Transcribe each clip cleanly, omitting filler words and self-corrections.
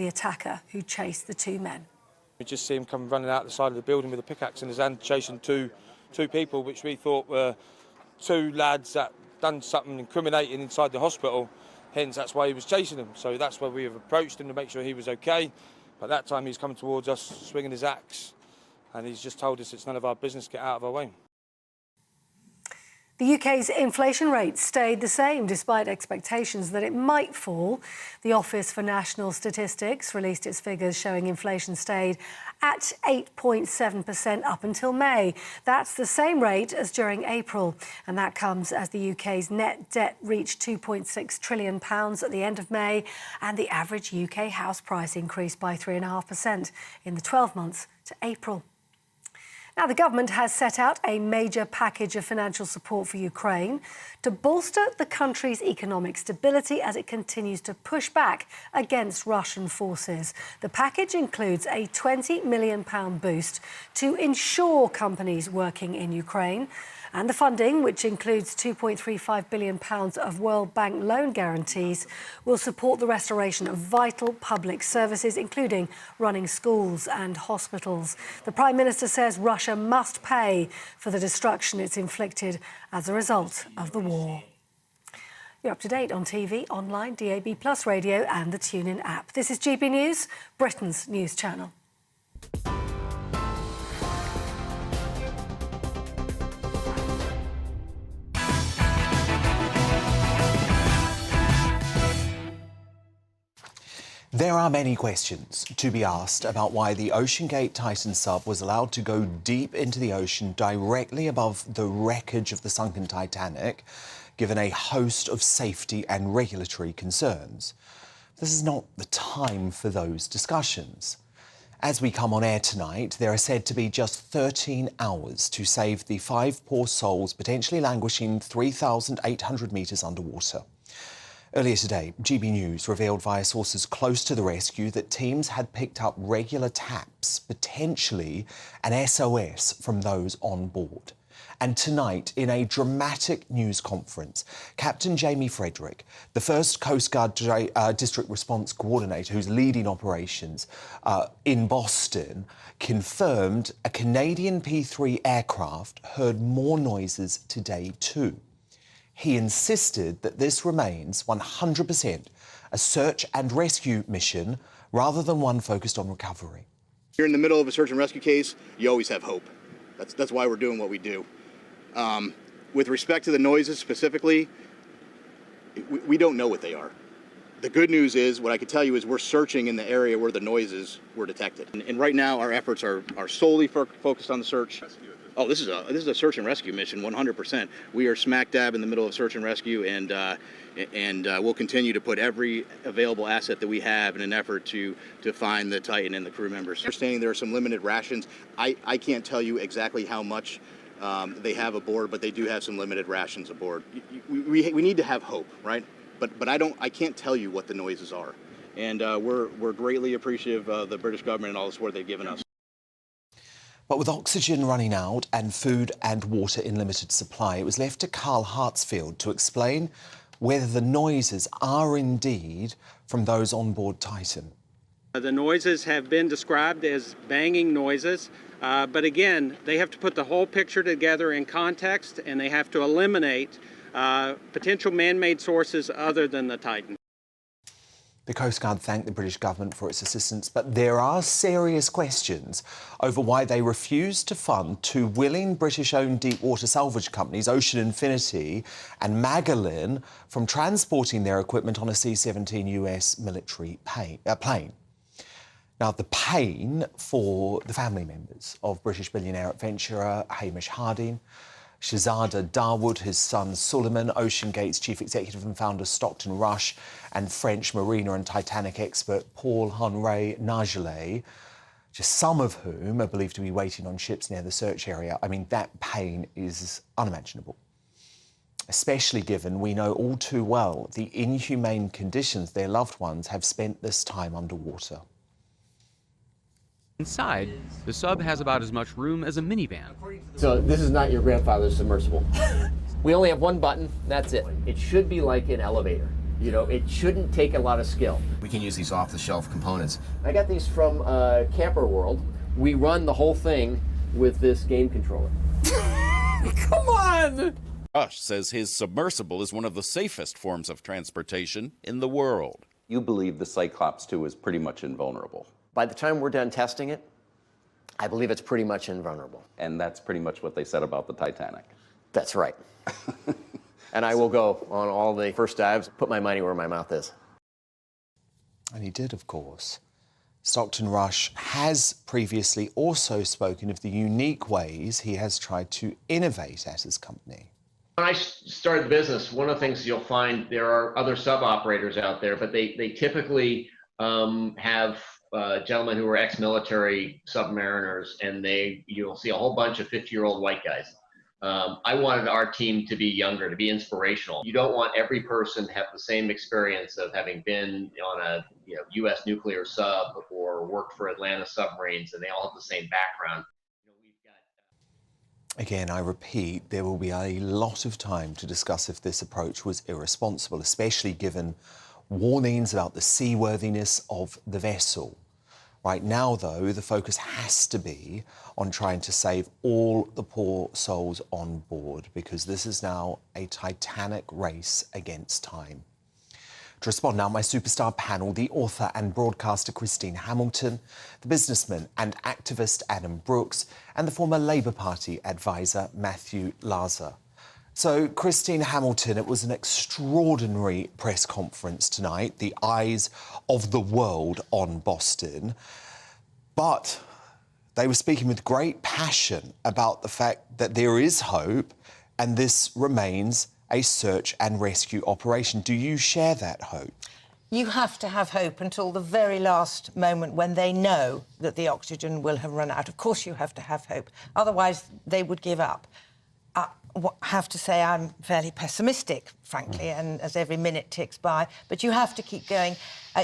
the attacker who chased the two men. We just see him come running out the side of the building with a pickaxe in his hand, chasing two people, which we thought were two lads that done something incriminating inside the hospital. Hence, that's why he was chasing them. So that's why we have approached him to make sure he was okay. But that time he's come towards us, swinging his axe, and he's just told us it's none of our business, get out of our way. The UK's inflation rate stayed the same despite expectations that it might fall. The Office for National Statistics released its figures showing inflation stayed at 8.7% up until May. That's the same rate as during April, and that comes as the UK's net debt reached £2.6 trillion at the end of May, and the average UK house price increased by 3.5% in the 12 months to April. Now, the government has set out a major package of financial support for Ukraine to bolster the country's economic stability as it continues to push back against Russian forces. The package includes a £20 million boost to insure companies working in Ukraine. And the funding, which includes £2.35 billion of World Bank loan guarantees, will support the restoration of vital public services, including running schools and hospitals. The Prime Minister says Russia must pay for the destruction it's inflicted as a result of the war. You're up to date on TV, online, DAB+ radio and the TuneIn app. This is GB News, Britain's news channel. There are many questions to be asked about why the OceanGate Titan sub was allowed to go deep into the ocean directly above the wreckage of the sunken Titanic, given a host of safety and regulatory concerns. This is not the time for those discussions. As we come on air tonight, there are said to be just 13 hours to save the 5 poor souls potentially languishing 3,800 metres underwater. Earlier today, GBNews revealed via sources close to the rescue that teams had picked up regular taps, potentially an SOS from those on board. And tonight, in a dramatic news conference, Captain Jamie Frederick, the first Coast Guard District Response Coordinator who's leading operations in Boston, confirmed a Canadian P-3 aircraft heard more noises today too. He insisted that this remains 100% a search and rescue mission rather than one focused on recovery. You're in the middle of a search and rescue case, you always have hope. That's why we're doing what we do. With respect to the noises specifically, we don't know what they are. The good news is, what I can tell you is we're searching in the area where the noises were detected. And right now our efforts are solely focused on the search. Oh, this is a search and rescue mission, 100%. We are smack dab in the middle of search and rescue, and we'll continue to put every available asset that we have in an effort to find the Titan and the crew members. Understanding there are some limited rations. I can't tell you exactly how much they have aboard, but they do have some limited rations aboard. We need to have hope, right? But I can't tell you what the noises are, and we're greatly appreciative of the British government and all the support they've given us. But with oxygen running out and food and water in limited supply, it was left to Carl Hartsfield to explain whether the noises are indeed from those on board Titan. The noises have been described as banging noises, but again, they have to put the whole picture together in context, and they have to eliminate potential man-made sources other than the Titan. The Coast Guard thanked the British government for its assistance, but there are serious questions over why they refused to fund 2 willing British-owned deep-water salvage companies, Ocean Infinity and Meghan, from transporting their equipment on a C-17 US military plane. Now, the pain for the family members of British billionaire adventurer Hamish Harding, Shahzada Dawood, his son Suleiman, OceanGate's chief executive and founder Stockton Rush, and French mariner and Titanic expert Paul-Henri Nargeolet, just some of whom are believed to be waiting on ships near the search area. I mean, that pain is unimaginable, especially given we know all too well the inhumane conditions their loved ones have spent this time underwater. Inside, the sub has about as much room as a minivan. So this is not your grandfather's submersible. We only have one button, that's it. It should be like an elevator. You know, it shouldn't take a lot of skill. We can use these off-the-shelf components. I got these from Camper World. We run the whole thing with this game controller. Come on! Rush says his submersible is one of the safest forms of transportation in the world. You believe the Cyclops 2 is pretty much invulnerable. By the time we're done testing it, I believe it's pretty much invulnerable. And that's pretty much what they said about the Titanic. That's right. And I will go on all the first dives, put my money where my mouth is. And he did, of course. Stockton Rush has previously also spoken of the unique ways he has tried to innovate at his company. When I started the business, one of the things you'll find, there are other sub-operators out there, but they typically have gentlemen who are ex-military submariners, and you'll see a whole bunch of 50-year-old white guys. I wanted our team to be younger, to be inspirational. You don't want every person to have the same experience of having been on a U.S. nuclear sub or worked for Atlanta submarines, and they all have the same background. Again, I repeat, there will be a lot of time to discuss if this approach was irresponsible, especially given warnings about the seaworthiness of the vessel. Right now, though, the focus has to be on trying to save all the poor souls on board, because this is now a Titanic race against time. To respond now, my superstar panel, the author and broadcaster Christine Hamilton, the businessman and activist Adam Brooks, and the former Labour Party advisor Matthew Laza. So, Christine Hamilton, it was an extraordinary press conference tonight, the eyes of the world on Boston. But they were speaking with great passion about the fact that there is hope and this remains a search and rescue operation. Do you share that hope? You have to have hope until the very last moment when they know that the oxygen will have run out. Of course you have to have hope, otherwise they would give up. I have to say I'm fairly pessimistic, frankly, and as every minute ticks by, but you have to keep going.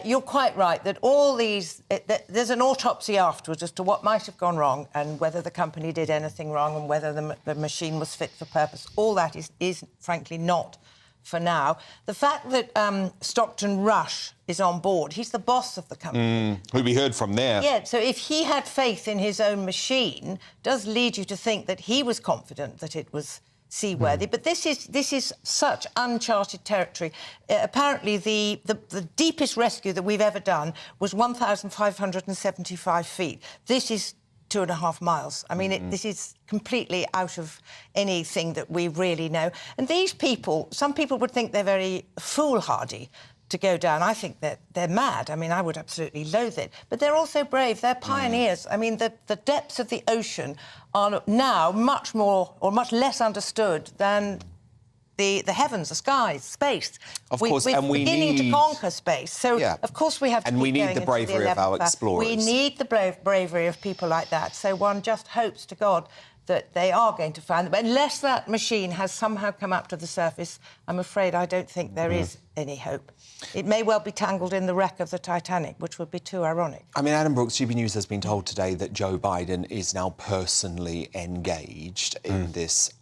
You're quite right that all these... there's an autopsy afterwards as to what might have gone wrong and whether the company did anything wrong and whether the machine was fit for purpose. All that is frankly, not for now. The fact that Stockton Rush is on board, he's the boss of the company. Who we heard from there. Yeah, so if he had faith in his own machine, does lead you to think that he was confident that it was seaworthy. But this is such uncharted territory. Apparently, the deepest rescue that we've ever done was 1,575 feet. This is 2.5 miles. I mean, this is completely out of anything that we really know. And these people, some people would think they're very foolhardy to go down. I think that they're mad. I mean, I would absolutely loathe it. But they're also brave. They're pioneers. I mean, the depths of the ocean are now much more or much less understood than the heavens, the skies, space. Of course, and we beginning need to conquer space. So, of course, we have to and keep we need going the bravery of our explorers. We need the bravery of people like that. So one just hopes to God that they are going to find them. But unless that machine has somehow come up to the surface, I'm afraid I don't think there is any hope. It may well be tangled in the wreck of the Titanic, which would be too ironic. I mean, Adam Brooks, GBNews has been told today that Joe Biden is now personally engaged in this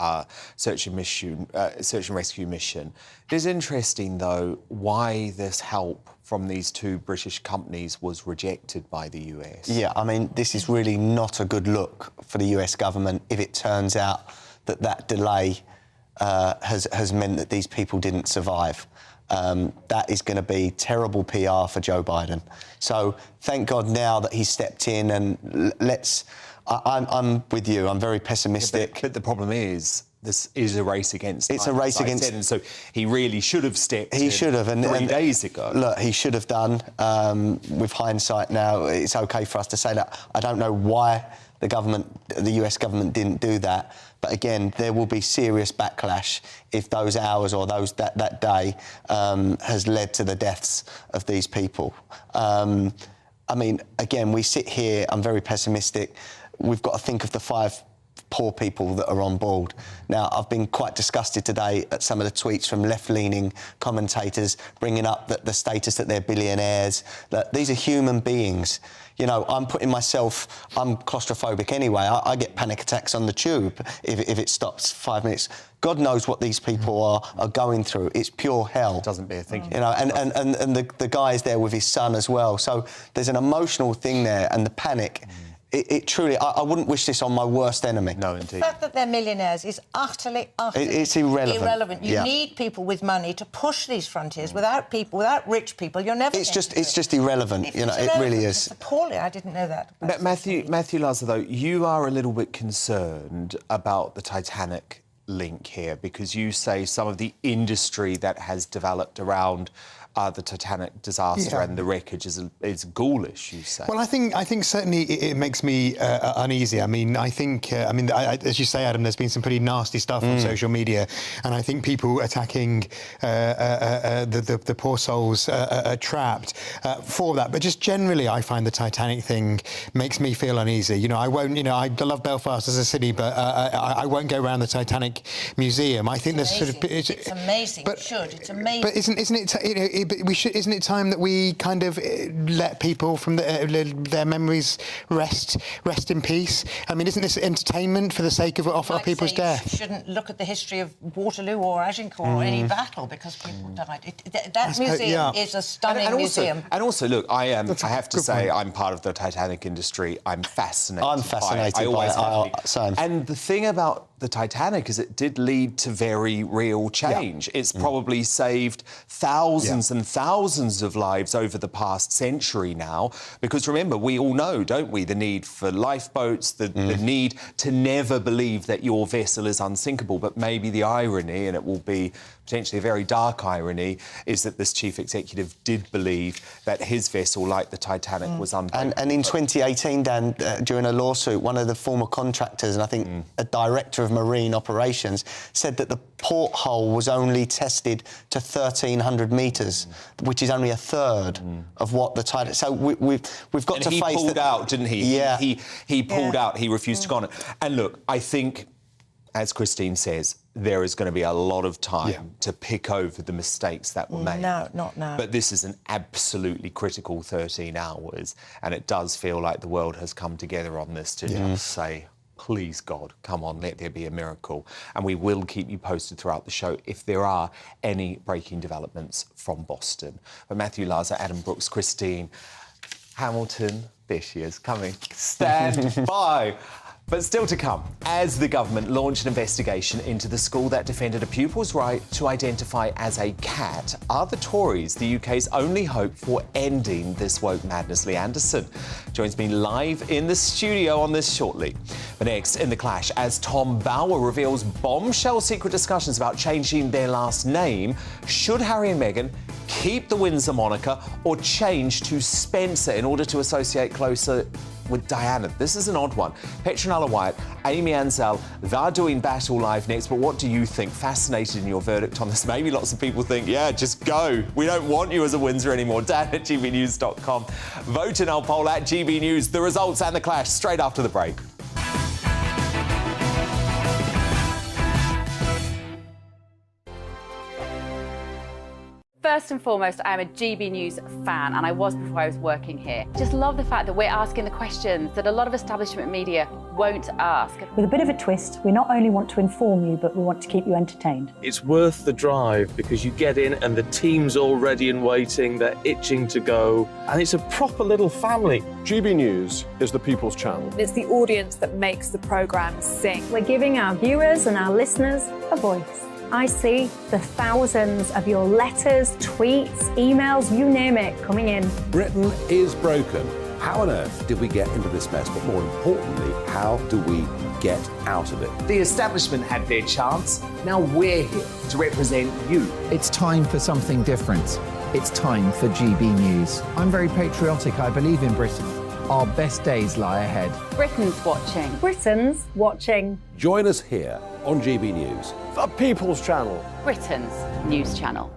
search and rescue mission. It is interesting, though, why this help from these two British companies was rejected by the US. Yeah, I mean, this is really not a good look for the US government if it turns out that that delay has meant that these people didn't survive. That is going to be terrible PR for Joe Biden. So thank God now that he's stepped in, and I'm with you. I'm very pessimistic. Yeah, but the problem is, this is a race against time. It's a race against... and so he really should have stepped in. He should have. And 3 days ago. Look, he should have done. With hindsight now, it's OK for us to say that. I don't know why the US government didn't do that. But again, there will be serious backlash if those hours or that day has led to the deaths of these people. I mean, again, we sit here, I'm very pessimistic. We've got to think of the 5 poor people that are on board. Now, I've been quite disgusted today at some of the tweets from left-leaning commentators bringing up the status that they're billionaires. That these are human beings. You know, I'm claustrophobic anyway. I get panic attacks on the tube if it stops 5 minutes. God knows what these people are going through. It's pure hell. Doesn't bear thinking. You know, and the guy's there with his son as well. So there's an emotional thing there, and the panic. It truly, I wouldn't wish this on my worst enemy. No, indeed. The fact that they're millionaires is utterly it's irrelevant. You need people with money to push these frontiers. Without rich people, you're never. It's just irrelevant. You know, it really is. It's appalling. I didn't know that. Matthew Lazar, though, you are a little bit concerned about the Titanic link here, because you say some of the industry that has developed around the Titanic disaster and the wreckage is ghoulish, you say. Well, I think certainly it makes me uneasy. I mean, I think, as you say, Adam, there's been some pretty nasty stuff on social media, and I think people attacking the poor souls are trapped for that. But just generally, I find the Titanic thing makes me feel uneasy. You know, I won't. You know, I love Belfast as a city, but I won't go around the Titanic Museum. I think there's sort of it's amazing. But, it's amazing. But isn't it? Isn't it time that we kind of let people from their memories rest in peace? I mean, isn't this entertainment for the sake of people's death? You shouldn't look at the history of Waterloo or Agincourt or any battle because people died. That museum is a stunning museum. And also, look, I have to say, I'm part of the Titanic industry. I'm fascinated. I'm fascinated by it. I always have been. And the thing about the Titanic is it did lead to very real change. It's probably saved thousands and thousands of lives over the past century now, because remember, we all know, don't we, the need for lifeboats, the need to never believe that your vessel is unsinkable. But maybe the irony, and it will be potentially a very dark irony, is that this chief executive did believe that his vessel, like the Titanic, was unbreakable. And in 2018, Dan, during a lawsuit, one of the former contractors, and I think a director of marine operations, said that the porthole was only tested to 1,300 metres, which is only a third of what the Titanic... So we've got to face that... he pulled out, didn't he? Yeah. He pulled out. He refused to go on it. And look, I think, as Christine says, there is going to be a lot of time to pick over the mistakes that were made. No, not now. But this is an absolutely critical 13 hours, and it does feel like the world has come together on this to just say, please, God, come on, let there be a miracle. And we will keep you posted throughout the show if there are any breaking developments from Boston. But Matthew Lazar, Adam Brooks, Christine Hamilton, there she is, coming. Stand by. But still to come, as the government launched an investigation into the school that defended a pupil's right to identify as a cat, are the Tories the UK's only hope for ending this woke madness? Lee Anderson joins me live in the studio on this shortly. But next, in The Clash, as Tom Bower reveals bombshell secret discussions about changing their last name, should Harry and Meghan keep the Windsor moniker or change to Spencer in order to associate closer with Diana? This is an odd one. Petronella Wyatt, Amy Ansell, they're doing Battle Live next, but what do you think? Fascinated in your verdict on this. Maybe lots of people think, yeah, just go. We don't want you as a Windsor anymore. Dan at GBNews.com. Vote in our poll at GB News. The results and The Clash straight after the break. First and foremost, I am a GB News fan, and I was before I was working here. Just love the fact that we're asking the questions that a lot of establishment media won't ask. With a bit of a twist, we not only want to inform you, but we want to keep you entertained. It's worth the drive because you get in and the team's all ready and waiting, they're itching to go, and it's a proper little family. GB News is the people's channel. It's the audience that makes the programme sing. We're giving our viewers and our listeners a voice. I see the thousands of your letters, tweets, emails, you name it, coming in. Britain is broken. How on earth did we get into this mess? But more importantly, how do we get out of it? The establishment had their chance. Now we're here to represent you. It's time for something different. It's time for GB News. I'm very patriotic. I believe in Britain. Our best days lie ahead. Britain's watching. Britain's watching. Join us here on GB News. The people's channel. Britain's news channel.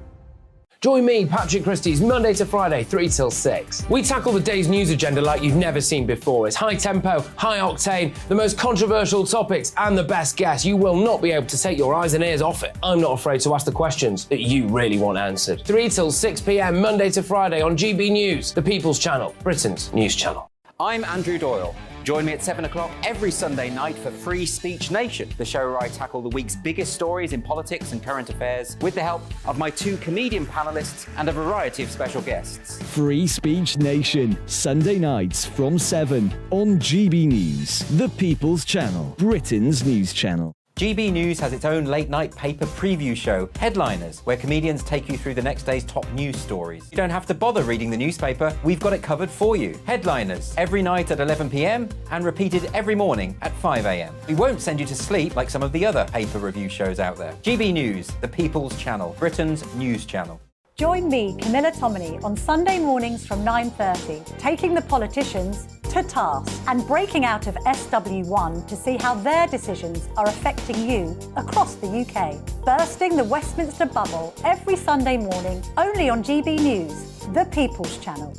Join me, Patrick Christie's Monday to Friday, 3 till 6. We tackle the day's news agenda like you've never seen before. It's high tempo, high octane, the most controversial topics, and the best guests. You will not be able to take your eyes and ears off it. I'm not afraid to ask the questions that you really want answered. 3 till 6 p.m, Monday to Friday on GB News, the People's Channel, Britain's news channel. I'm Andrew Doyle. Join me at 7 o'clock every Sunday night for Free Speech Nation, the show where I tackle the week's biggest stories in politics and current affairs with the help of my 2 comedian panellists and a variety of special guests. Free Speech Nation, Sunday nights from 7 on GB News, the People's Channel, Britain's news channel. GB News has its own late-night paper preview show, Headliners, where comedians take you through the next day's top news stories. You don't have to bother reading the newspaper, we've got it covered for you. Headliners, every night at 11 p.m, and repeated every morning at 5 a.m. We won't send you to sleep like some of the other paper review shows out there. GB News, the People's Channel, Britain's news channel. Join me, Camilla Tominey, on Sunday mornings from 9:30, taking the politicians to task and breaking out of SW1 to see how their decisions are affecting you across the UK. Bursting the Westminster bubble every Sunday morning, only on GB News, the People's Channel.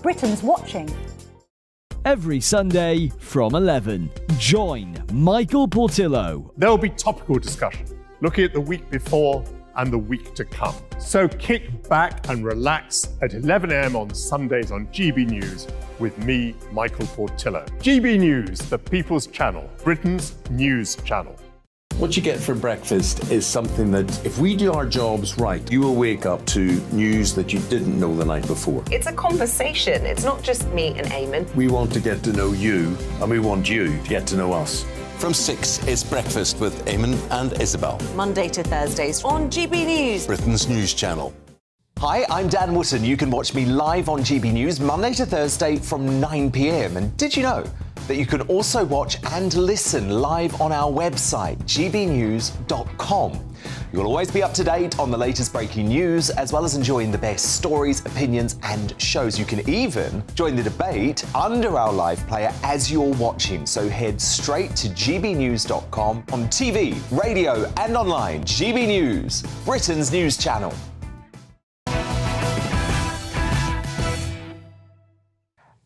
Britain's watching. Every Sunday from 11, join Michael Portillo. There will be topical discussion, looking at the week before and the week to come. So kick back and relax at 11 a.m. on Sundays on GB News with me, Michael Portillo. GB News, the People's Channel, Britain's news channel. What you get for breakfast is something that, if we do our jobs right, you will wake up to news that you didn't know the night before. It's a conversation. It's not just me and Eamon. We want to get to know you, and we want you to get to know us. From 6, it's Breakfast with Eamon and Isabel. Monday to Thursdays on GB News, Britain's news channel. Hi, I'm Dan Wootton. You can watch me live on GB News Monday to Thursday from 9 p.m. And did you know that you can also watch and listen live on our website, gbnews.com. You'll always be up to date on the latest breaking news, as well as enjoying the best stories, opinions and shows. You can even join the debate under our live player as you're watching. So head straight to gbnews.com on TV, radio and online. GB News, Britain's news channel.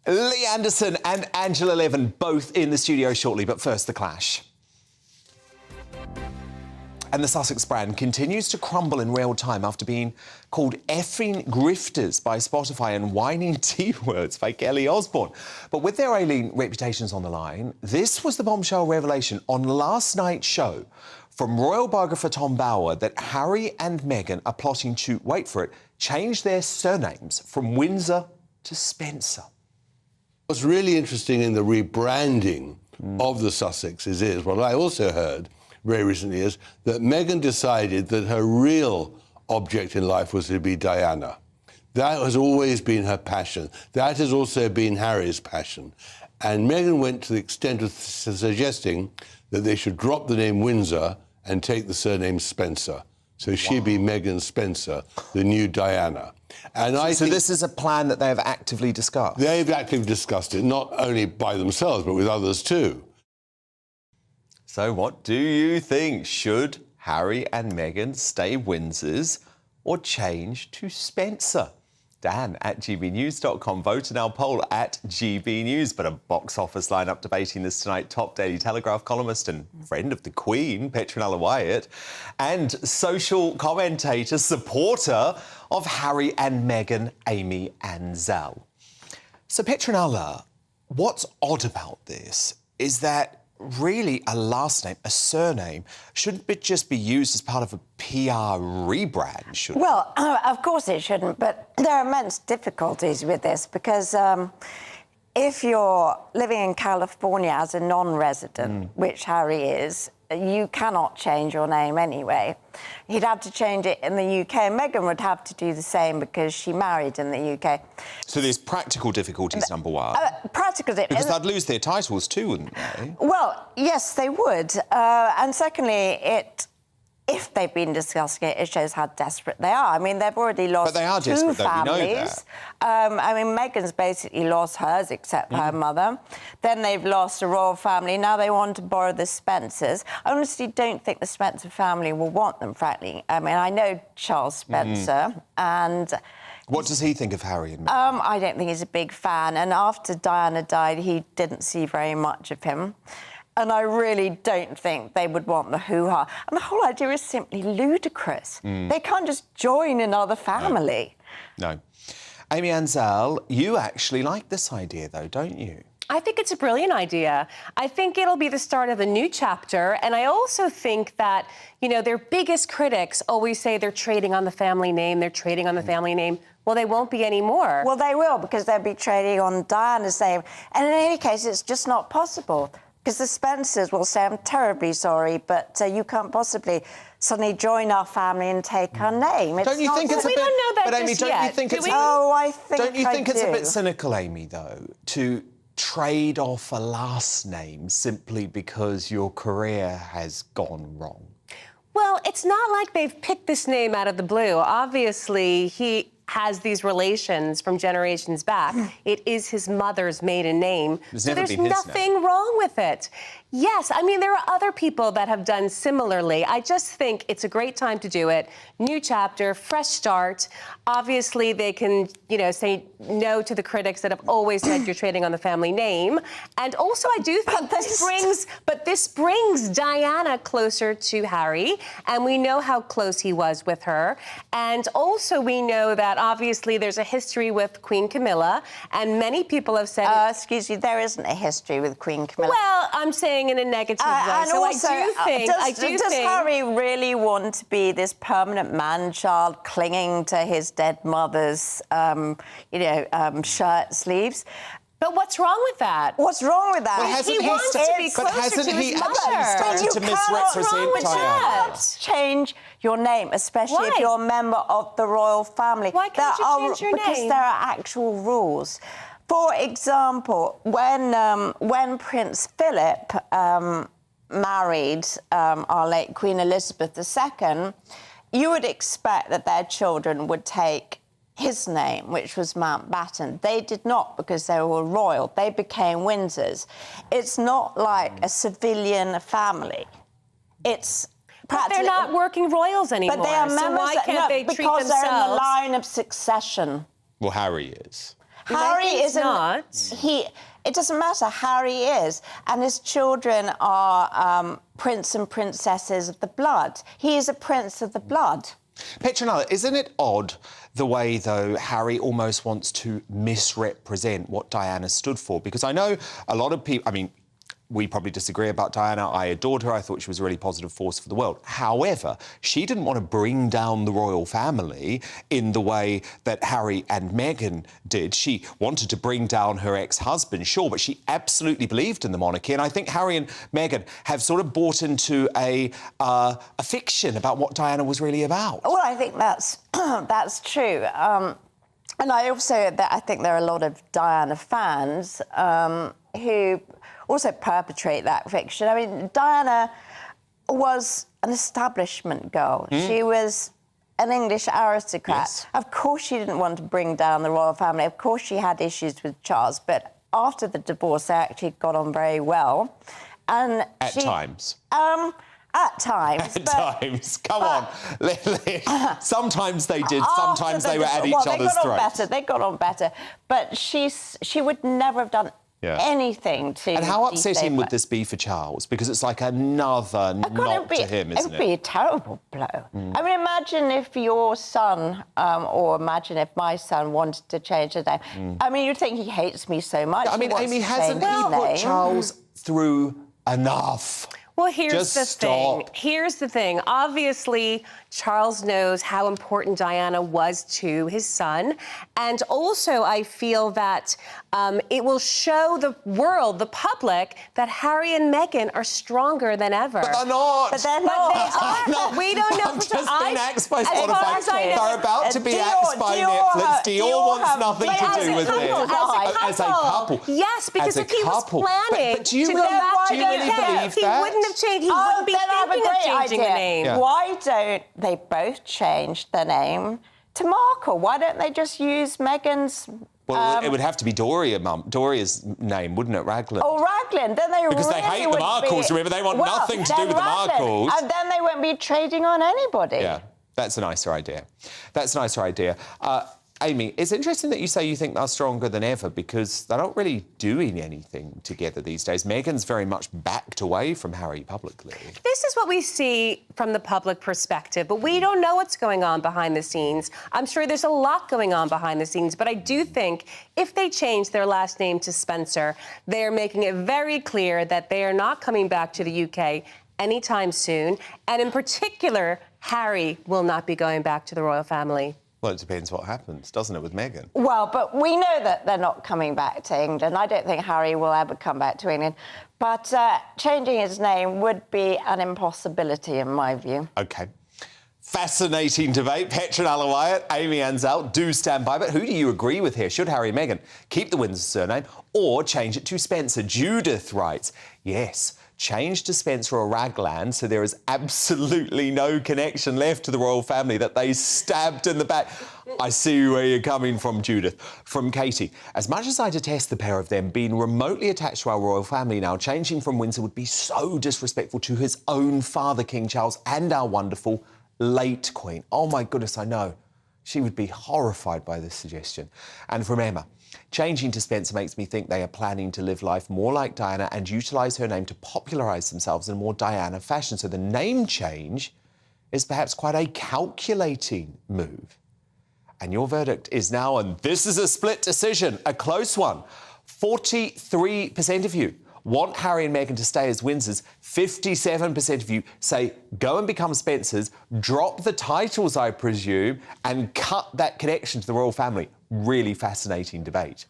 Lee Anderson and Angela Levin both in the studio shortly, but first the clash. And the Sussex brand continues to crumble in real time after being called effing grifters by Spotify and whining T-words by Kelly Osbourne. But with their ailing reputations on the line, this was the bombshell revelation on last night's show from royal biographer Tom Bower that Harry and Meghan are plotting to, wait for it, change their surnames from Windsor to Spencer. What's really interesting in the rebranding of the Sussexes is, what I also heard very recently is, that Meghan decided that her real object in life was to be Diana. That has always been her passion. That has also been Harry's passion. And Meghan went to the extent of suggesting that they should drop the name Windsor and take the surname Spencer. So she'd be Meghan Spencer, the new Diana. And I think this is a plan that they have actively discussed? They've actively discussed it, not only by themselves, but with others too. So what do you think? Should Harry and Meghan stay Windsors or change to Spencer? Dan at gbnews.com. Vote in our poll at GB News. But a box office lineup debating this tonight. Top Daily Telegraph columnist and friend of the Queen, Petronella Wyatt, and social commentator, supporter of Harry and Meghan, Amy Ansell. So Petronella, what's odd about this is that really a last name, a surname, shouldn't it just be used as part of a PR rebrand, shouldn't it? Well, of course it shouldn't, but there are immense difficulties with this because if you're living in California as a non-resident, which Harry is, you cannot change your name anyway. He'd have to change it in the UK, and Meghan would have to do the same because she married in the UK. So there's practical difficulties, number one. Practical because they'd lose their titles too, wouldn't they? Well, yes, they would. And secondly, it if they've been discussing it, it shows how desperate they are. I mean, they've already lost But they are two desperate, though, we know families. that. I mean, Meghan's basically lost hers, except her mother. Then they've lost a royal family. Now they want to borrow the Spencers. I honestly don't think the Spencer family will want them, frankly. I mean, I know Charles Spencer, and... What does he think of Harry and Meghan? I don't think he's a big fan. And after Diana died, he didn't see very much of him. And I really don't think they would want the hoo-ha. And the whole idea is simply ludicrous. They can't just join another family. No. Amy Ansell, you actually like this idea, though, don't you? I think it's a brilliant idea. I think it'll be the start of a new chapter. And I also think that, you know, their biggest critics always say they're trading on the family name, they're trading on the family name. Well, they won't be anymore. Well, they will, because they'll be trading on Diana's name. And in any case, it's just not possible. Because the Spencers will say, I'm terribly sorry, but you can't possibly suddenly join our family and take our name. Don't you think it's a bit... We don't know that but, Amy, just don't yet, you think do it's... we? Oh, I think Don't you think I it's a do. bit cynical, Amy, though, to trade off a last name simply because your career has gone wrong? Well, it's not like they've picked this name out of the blue. Obviously, he has these relations from generations back. It is his mother's maiden name. So there's nothing wrong with it. Yes, I mean, there are other people that have done similarly. I just think it's a great time to do it. New chapter, fresh start. Obviously, they can, you know, say no to the critics that have always said you're trading on the family name. And also, I do think this brings Diana closer to Harry, and we know how close he was with her. And also, we know that obviously there's a history with Queen Camilla, and many people have said... excuse me, there isn't a history with Queen Camilla. Well, I'm saying in a negative way. And So also, does think... Harry really want to be this permanent man-child clinging to his dead mother's, shirt sleeves? But what's wrong with that? What's wrong with that? Well, hasn't he wants to be closer to his mother. started to misrepresent Diana? Change your name, especially if you're a member of the royal family. Why can't you change your because name? there are actual rules. For example, when Prince Philip married our late Queen Elizabeth II, you would expect that their children would take his name, which was Mountbatten. They did not, because they were royal. They became Windsors. It's not like a civilian family. It's But they're not working royals anymore. But they are members. So why can't they treat because themselves? they're in the line of succession. Well, Harry is. Harry is not. It doesn't matter. Harry is, and his children are prince and princesses of the blood. He is a prince of the blood. Petronella, isn't it odd the way, though, Harry almost wants to misrepresent what Diana stood for? Because I know a lot of people... I mean, we probably disagree about Diana. I adored her. I thought she was a really positive force for the world. However, she didn't want to bring down the royal family in the way that Harry and Meghan did. She wanted to bring down her ex-husband, sure, but she absolutely believed in the monarchy. And I think Harry and Meghan have sort of bought into a fiction about what Diana was really about. Well, I think that's true. And I think there are a lot of Diana fans who also perpetrate that fiction. I mean, Diana was an establishment girl. She was an English aristocrat. Yes. Of course she didn't want to bring down the royal family. Of course she had issues with Charles, but after the divorce, they actually got on very well. And At times. At times. Come on. Sometimes they did, sometimes they were at each other's throats. They got on better. But she would never have done anything to... And how upsetting would this be for Charles? Because it's like another knock to him, isn't it? It would be a terrible blow. I mean, imagine if your son, or imagine if my son wanted to change his name. I mean, you'd think he hates me so much. I mean, Amy, hasn't he put Charles through enough? Well, here's the thing. Obviously, Charles knows how important Diana was to his son. And also, I feel that it will show the world, the public, that Harry and Meghan are stronger than ever. But they're not. But they're not. They are. But we don't know. I've just been axed by as far Spotify. as I know- They're about to be axed by Netflix. Dior wants nothing to do with this. As a couple. Yes, because As a if he was couple. planning But do you to really, go back do you really believe he that? wouldn't wouldn't have changed. He wouldn't be then I have a thinking of great changing the idea. name. Yeah. Why don't they both change the name to Markle? Why don't they just use Meghan's... Well, it would have to be Doria's name, wouldn't it, Raglan? Oh, Raglan. Then they Because really they hate the would Markles, remember? They want nothing to do with the Markles. And then they won't be trading on anybody. Yeah, that's a nicer idea. That's a nicer idea. Amy, it's interesting that you say you think they're stronger than ever because they're not really doing anything together these days. Meghan's very much backed away from Harry publicly. This is what we see from the public perspective, but we don't know what's going on behind the scenes. I'm sure there's a lot going on behind the scenes, but I do think if they change their last name to Spencer, they're making it very clear that they are not coming back to the UK anytime soon. And in particular, Harry will not be going back to the royal family. Well, it depends what happens, doesn't it, with Meghan? Well, but we know that they're not coming back to England. I don't think Harry will ever come back to England. But changing his name would be an impossibility, in my view. OK. Fascinating debate. Petra and Alan Wyatt, Amy Ansell, do stand by. But who do you agree with here? Should Harry and Meghan keep the Windsor surname or change it to Spencer? Judith writes, yes, change to Spencer or Raglan so there is absolutely no connection left to the royal family that they stabbed in the back. I see where you're coming from, Judith. From Katie, as much as I detest the pair of them being remotely attached to our royal family now, changing from Windsor would be so disrespectful to his own father, King Charles, and our wonderful late Queen. Oh, my goodness, I know. She would be horrified by this suggestion. And from Emma, changing to Spencer makes me think they are planning to live life more like Diana and utilise her name to popularise themselves in a more Diana fashion. So the name change is perhaps quite a calculating move. And your verdict is now, and this is a split decision, a close one. 43% of you want Harry and Meghan to stay as Windsors. 57% of you say go and become Spencers, drop the titles, I presume, and cut that connection to the royal family. Really fascinating debate.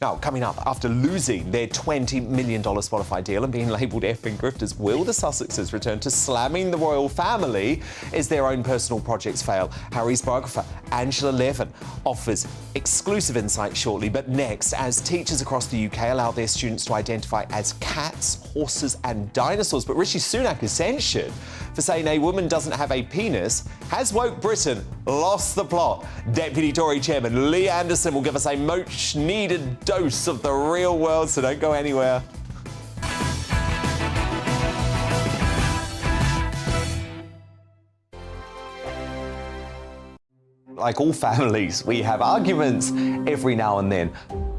Now, coming up, after losing their $20 million Spotify deal and being labelled effing grifters, will the Sussexes return to slamming the royal family as their own personal projects fail? Harry's biographer, Angela Levin, offers exclusive insight shortly. But next, as teachers across the UK allow their students to identify as cats, horses and dinosaurs, but Rishi Sunak is censured for saying a woman doesn't have a penis, has woke Britain lost the plot? Deputy Tory Chairman Lee Anderson will give us a much-needed dose of the real world, so don't go anywhere. Like all families, we have arguments every now and then,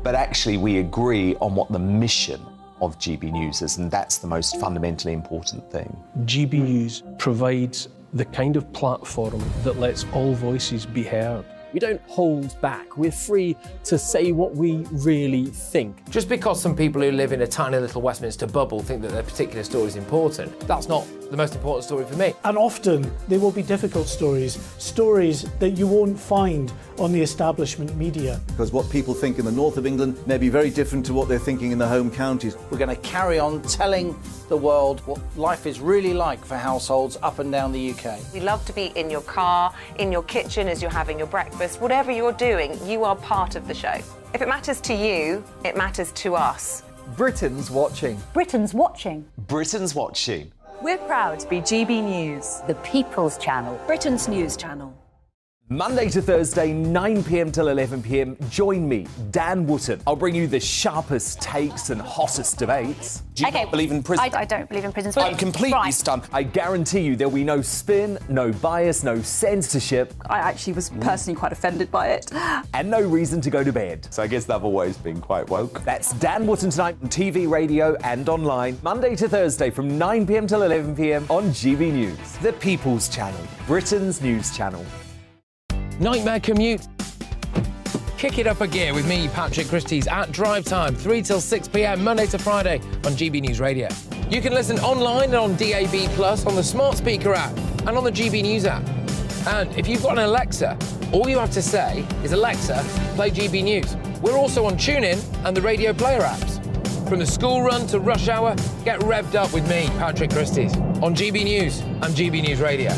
but actually we agree on what the mission of GB News is, and that's the most fundamentally important thing. GB News provides the kind of platform that lets all voices be heard. We don't hold back. We're free to say what we really think. Just because some people who live in a tiny little Westminster bubble think that their particular story is important, that's not the most important story for me. And often they will be difficult stories, stories that you won't find on the establishment media. Because what people think in the north of England may be very different to what they're thinking in the home counties. We're going to carry on telling the world what life is really like for households up and down the UK. We love to be in your car, in your kitchen as you're having your breakfast. Whatever you're doing, you are part of the show. If it matters to you, it matters to us. Britain's watching. Britain's watching. Britain's watching. We're proud to be GB News, The People's Channel. Britain's news channel. Monday to Thursday, 9 p.m. till 11 p.m. Join me, Dan Wootton. I'll bring you the sharpest takes and hottest debates. Do you not believe in prisons? I don't believe in prisons. I'm completely stunned. I guarantee you there'll be no spin, no bias, no censorship. I actually was personally quite offended by it. And no reason to go to bed. So I guess they've always been quite woke. That's Dan Wootton tonight on TV, radio and online. Monday to Thursday from 9 p.m. till 11 p.m. on GB News. The People's Channel, Britain's news channel. Nightmare commute. Kick it up a gear with me, Patrick Christie's, at drive time, 3 till 6 p.m, Monday to Friday on GB News Radio. You can listen online and on DAB+, on the smart speaker app and on the GB News app. And if you've got an Alexa, all you have to say is, Alexa, play GB News. We're also on TuneIn and the Radio Player apps. From the school run to rush hour, get revved up with me, Patrick Christie's, on GB News and GB News Radio.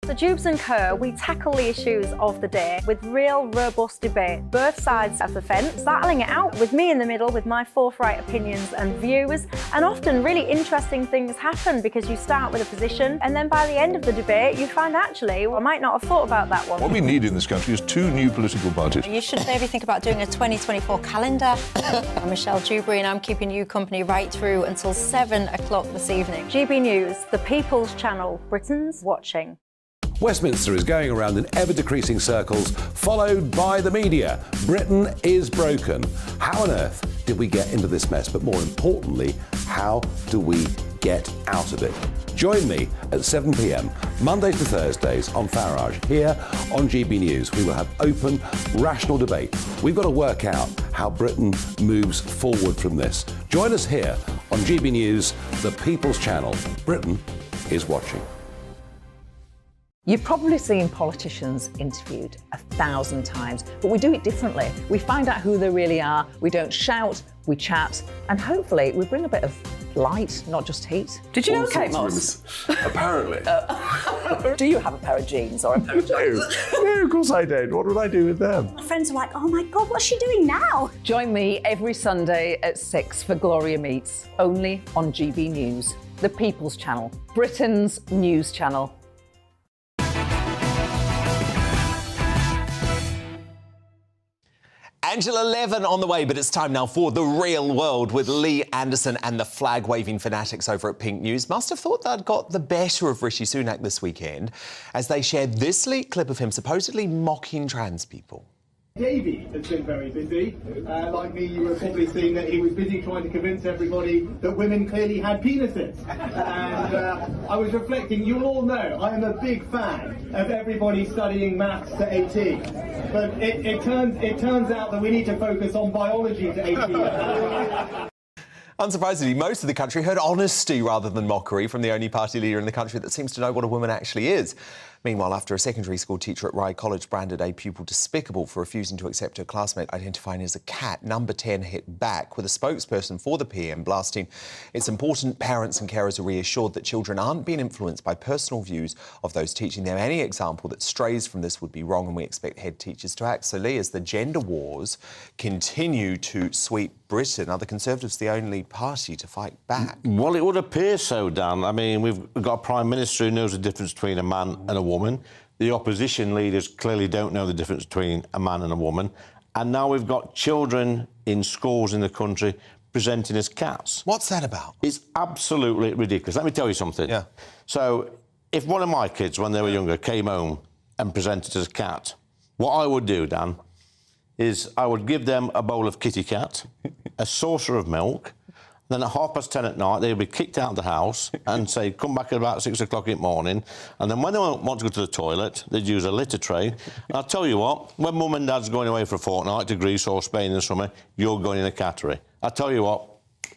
So Jubes and Kerr, we tackle the issues of the day with real, robust debate, both sides of the fence, battling it out with me in the middle with my forthright opinions and views. And often really interesting things happen because you start with a position and then by the end of the debate you find actually, well, I might not have thought about that one. What we need in this country is 2 new political parties. You should maybe think about doing a 2024 calendar. I'm Michelle Dewberry and I'm keeping you company right through until 7 o'clock this evening. GB News, the People's Channel, Britain's watching. Westminster is going around in ever-decreasing circles, followed by the media. Britain is broken. How on earth did we get into this mess? But more importantly, how do we get out of it? Join me at 7 p.m, Mondays to Thursdays on Farage, here on GB News. We will have open, rational debate. We've got to work out how Britain moves forward from this. Join us here on GB News, the People's Channel. Britain is watching. You've probably seen politicians interviewed 1,000 times, but we do it differently. We find out who they really are, we don't shout, we chat, and hopefully we bring a bit of light, not just heat. Did you know Kate Moss? Apparently. Do you have a pair of jeans or a pair of jeans? No, of course I don't. What would I do with them? My friends are like, oh my God, what's she doing now? Join me every Sunday at 6 for Gloria Meets, only on GB News, the People's Channel, Britain's news channel. Angela 11 on the way, but it's time now for The Real World with Lee Anderson and the flag-waving fanatics over at Pink News. Must have thought they'd got the better of Rishi Sunak this weekend as they shared this leaked clip of him supposedly mocking trans people. Davey has been very busy. Like me, you were probably seeing that he was busy trying to convince everybody that women clearly had penises. And I was reflecting, you all know I am a big fan of everybody studying maths to 18. But it turns out that we need to focus on biology to 18. Unsurprisingly, most of the country heard honesty rather than mockery from the only party leader in the country that seems to know what a woman actually is. Meanwhile, after a secondary school teacher at Rye College branded a pupil despicable for refusing to accept her classmate identifying as a cat, Number 10 hit back with a spokesperson for the PM blasting, "It's important parents and carers are reassured that children aren't being influenced by personal views of those teaching them. Any example that strays from this would be wrong and we expect head teachers to act." So, Lee, as the gender wars continue to sweep Britain, are the Conservatives the only party to fight back? Well, it would appear so, Dan. I mean, we've got a Prime Minister who knows the difference between a man and a woman. The opposition leaders clearly don't know the difference between a man and a woman. And now we've got children in schools in the country presenting as cats. What's that about? It's absolutely ridiculous. Let me tell you something. Yeah. So, if one of my kids, when they were younger, came home and presented as a cat, what I would do, Dan, is I would give them a bowl of kitty cat, a saucer of milk. Then at 10:30 at night, they'd be kicked out of the house and say, come back at about 6 o'clock in the morning. And then when they want to go to the toilet, they'd use a litter tray. And I'll tell you what, when Mum and Dad's going away for a fortnight to Greece or Spain in the summer, you're going in a cattery. I tell you what,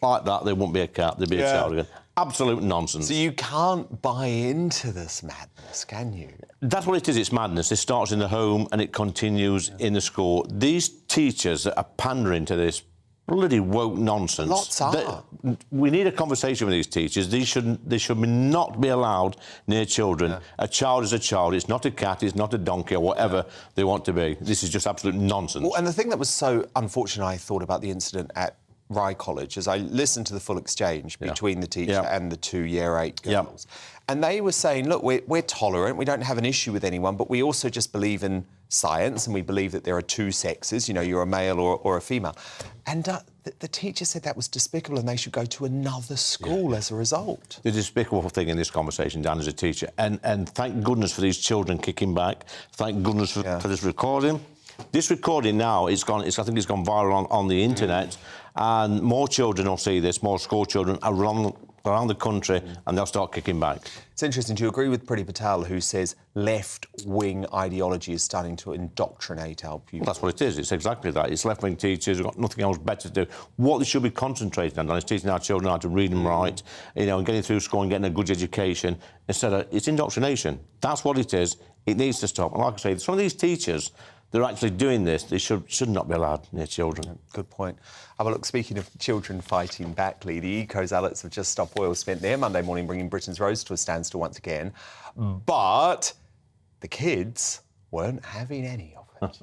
like that, they wouldn't be a cat, they'd be a child again. Absolute nonsense. So you can't buy into this madness, can you? That's what it is, it's madness. It starts in the home and it continues in the school. These teachers that are pandering to this bloody woke nonsense. Lots are. We need a conversation with these teachers. They should not be allowed near children. Yeah. A child is a child. It's not a cat, it's not a donkey or whatever they want to be. This is just absolute nonsense. Well, and the thing that was so unfortunate, I thought, about the incident at Rye College, as I listened to the full exchange between the teacher and the 2 Year 8 girls. And they were saying, look, we're tolerant, we don't have an issue with anyone, but we also just believe in science and we believe that there are two sexes, you know, you're a male or a female. And the teacher said that was despicable and they should go to another school as a result. The despicable thing in this conversation, Dan, as a teacher, and thank goodness for these children kicking back, thank goodness for this recording. This recording now, I think it's gone viral on the internet, and more children will see this, more school children around the country, and they'll start kicking back. It's interesting to agree with Priti Patel, who says left-wing ideology is starting to indoctrinate our pupils. Well, that's what it is. It's exactly that. It's left-wing teachers who've got nothing else better to do. What they should be concentrating on is teaching our children how to read and write, you know, and getting through school and getting a good education. Instead of, it's indoctrination. That's what it is. It needs to stop. And like I say, some of these teachers, they're actually doing this. They should not be allowed near children. Good point. Have a look. Speaking of children fighting back, Lee, the eco-zealots have just stopped oil spent their Monday morning bringing Britain's roads to a standstill once again. But the kids weren't having any of it.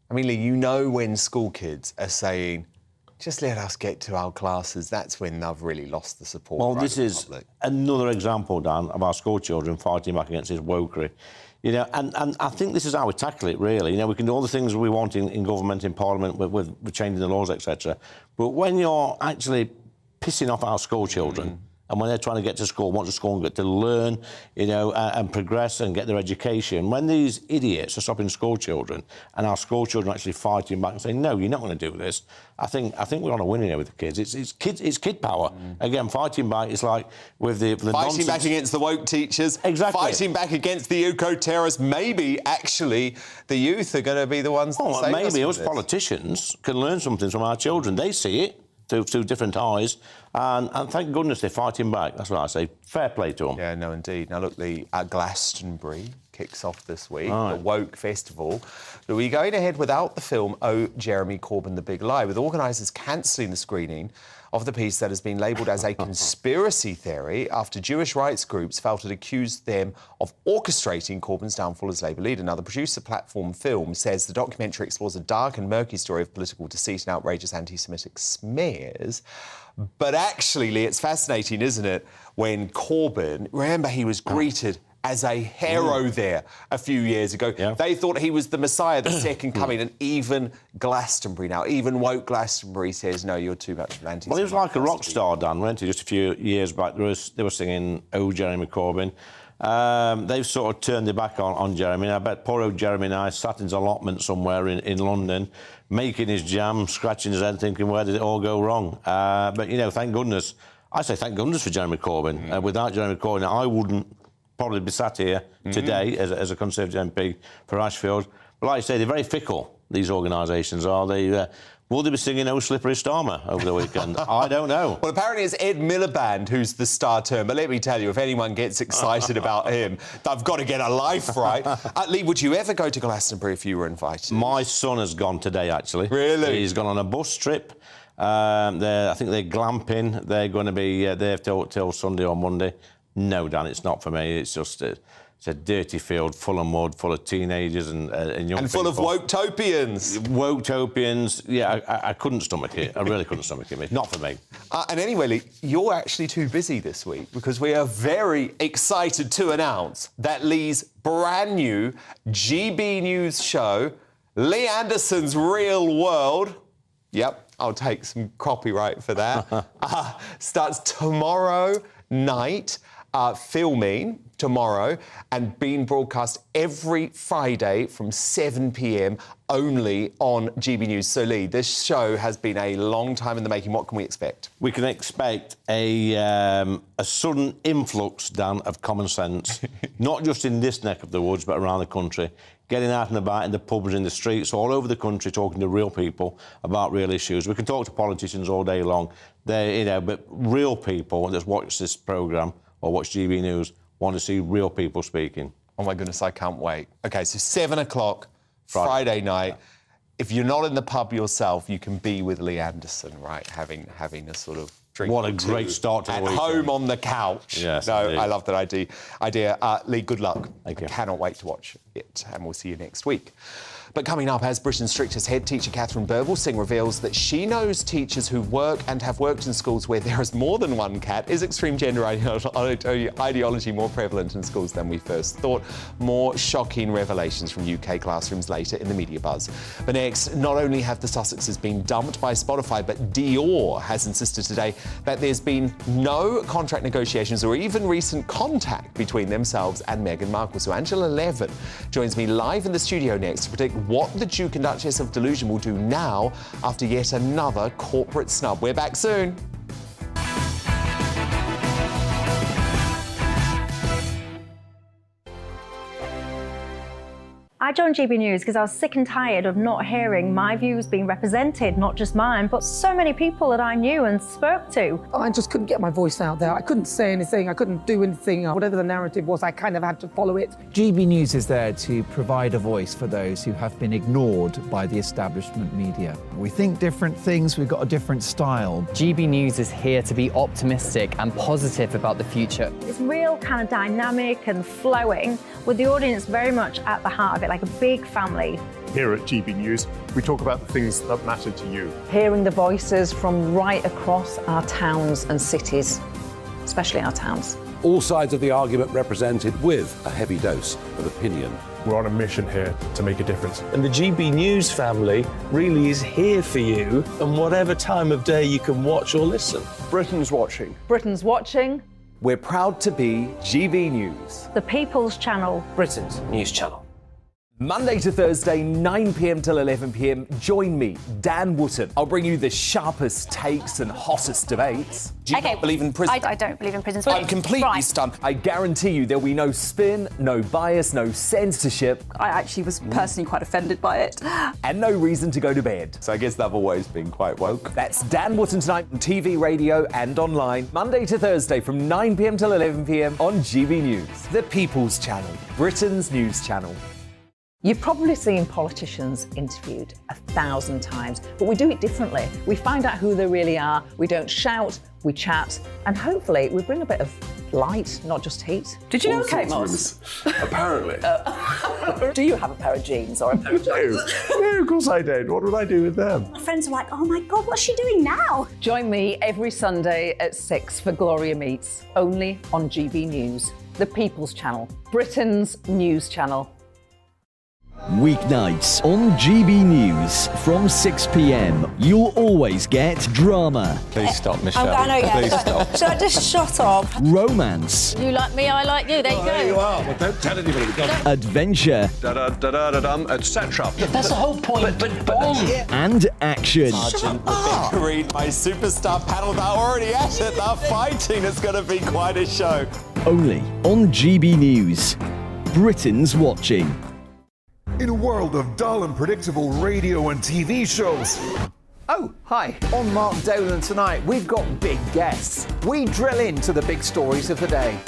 I mean, Lee, you know when school kids are saying, just let us get to our classes, that's when they've really lost the support. Well, right, this is another example, Dan, of our school children fighting back against this wokery. You know, and I think this is how we tackle it, really. You know, we can do all the things we want in government, in Parliament, with changing the laws, etc. But when you're actually pissing off our school children, and when they're trying to get to school, want to school and get to learn, you know, and progress and get their education, when these idiots are stopping school children and our school children are actually fighting back and saying, no, you're not going to do this, I think we're on a winning here with the kids. It's kid power. Again, fighting back, it's like with the fighting nonsense. back against the woke teachers. Exactly. Fighting back against the eco-terrorists. Maybe, actually, the youth are going to be the ones that save maybe us us politicians can learn something from our children. They see it through different eyes, and thank goodness they're fighting back. That's what I say. Fair play to them. Yeah, no, indeed. Now, look, the Glastonbury kicks off this week, Right. the Woke Festival. But we're going ahead without the film Oh, Jeremy Corbyn, The Big Lie, with organisers cancelling the screening of the piece that has been labelled as a conspiracy theory after Jewish rights groups felt it accused them of orchestrating Corbyn's downfall as Labour leader. Now, the producer platform Film says the documentary explores a dark and murky story of political deceit and outrageous anti-Semitic smears. But actually, Lee, it's fascinating, isn't it, when Corbyn, remember, he was greeted as a hero there a few years ago. Yeah. They thought he was the Messiah, the second coming, and even Glastonbury now, even woke Glastonbury says, no, you're too much of an anti-Semite. Well, he was like a rock star, Dan, weren't he? Just a few years back, they were singing Oh, Jeremy Corbyn. They've sort of turned their back on Jeremy. I bet poor old Jeremy now sat in his allotment somewhere in London, making his jam, scratching his head, thinking, where did it all go wrong? But, you know, thank goodness. I say thank goodness for Jeremy Corbyn. Without Jeremy Corbyn, I wouldn't probably be sat here today as a Conservative MP for Ashfield. But like I say, they're very fickle, these organisations are. Will they be singing Oh Slippery Starmer over the weekend? I don't know. Well, apparently it's Ed Miliband who's the star term, but let me tell you, if anyone gets excited about him, they've got to get a life right. Lee, would you ever go to Glastonbury if you were invited? My son has gone today, actually. Really? He's gone on a bus trip. I think they're glamping. They're going to be there till Sunday or Monday. No, Dan, it's not for me. It's just it's a dirty field full of mud, full of teenagers and young people. And full of woke-topians. Woke-topians. Yeah, I couldn't stomach it. I really couldn't stomach it. Not for me. And anyway, Lee, you're actually too busy this week because we are very excited to announce that Lee's brand new GBNews show, Lee Anderson's Real World, yep, I'll take some copyright for that, starts tomorrow night. Filming tomorrow and being broadcast every Friday from 7 p.m. only on GB News. So, Lee, this show has been a long time in the making. What can we expect? We can expect a sudden influx, Dan, of common sense, not just in this neck of the woods, but around the country. Getting out and about in the pubs, in the streets, all over the country, talking to real people about real issues. We can talk to politicians all day long, but real people that watch this programme or watch GB News want to see real people speaking. Oh, my goodness, I can't wait. OK, so 7 o'clock, Friday night. Yeah. If you're not in the pub yourself, you can be with Lee Anderson, right, having a sort of drink. What a great start to the weekend. At home on the couch. Yes, no, indeed. I love that idea. Lee, good luck. Thank you. I cannot wait to watch it, and we'll see you next week. But coming up, as Britain's strictest head teacher Catherine Burblesing reveals that she knows teachers who work and have worked in schools where there is more than one cat. Is extreme gender ideology more prevalent in schools than we first thought? More shocking revelations from UK classrooms later in the Media Buzz. But next, not only have the Sussexes been dumped by Spotify, but Dior has insisted today that there's been no contract negotiations or even recent contact between themselves and Meghan Markle. So Angela Levin joins me live in the studio next to predict what the Duke and Duchess of Delusion will do now after yet another corporate snub. We're back soon. I joined GB News because I was sick and tired of not hearing my views being represented, not just mine, but so many people that I knew and spoke to. I just couldn't get my voice out there. I couldn't say anything, I couldn't do anything. Whatever the narrative was, I kind of had to follow it. GB News is there to provide a voice for those who have been ignored by the establishment media. We think different things, we've got a different style. GB News is here to be optimistic and positive about the future. It's real kind of dynamic and flowing, with the audience very much at the heart of it, like a big family. Here at GB News, we talk about the things that matter to you. Hearing the voices from right across our towns and cities, especially our towns. All sides of the argument represented with a heavy dose of opinion. We're on a mission here to make a difference. And the GB News family really is here for you, and whatever time of day you can watch or listen. Britain's watching. Britain's watching. We're proud to be GB News. The People's Channel. Britain's news channel. Monday to Thursday, 9 p.m. till 11 p.m. Join me, Dan Wootton. I'll bring you the sharpest takes and hottest debates. Do you not believe in prison? I don't believe in prisons. I'm completely stunned. I guarantee you there'll be no spin, no bias, no censorship. I actually was personally quite offended by it. And no reason to go to bed. So I guess they've always been quite woke. That's Dan Wootton tonight on TV, radio and online. Monday to Thursday from 9 p.m. till 11 p.m. on GB News. The People's Channel, Britain's news channel. You've probably seen politicians interviewed 1,000 times, but we do it differently. We find out who they really are, we don't shout, we chat, and hopefully we bring a bit of light, not just heat. Did you know Kate Moss? Apparently. Do you have a pair of jeans or a pair of jeans? No, of course I don't. What would I do with them? My friends are like, oh my God, what's she doing now? Join me every Sunday at 6 for Gloria Meets, only on GB News, the People's Channel, Britain's news channel. Weeknights on GB News from 6 p.m. You'll always get drama. Please stop, Michelle. I know, yeah. Please stop. Should I just shut up? Romance. You like me, I like you. There you go. There you are. Well, don't tell anybody. Adventure. Da-da-da-da-dum, etc. That's the whole point, but bomb. And action. Sergeant Reed, my superstar panel, they're already at it. They're fighting. It's going to be quite a show. Only on GB News. Britain's watching. In a world of dull and predictable radio and TV shows. Oh, hi. On Mark Dolan tonight, we've got big guests. We drill into the big stories of the day.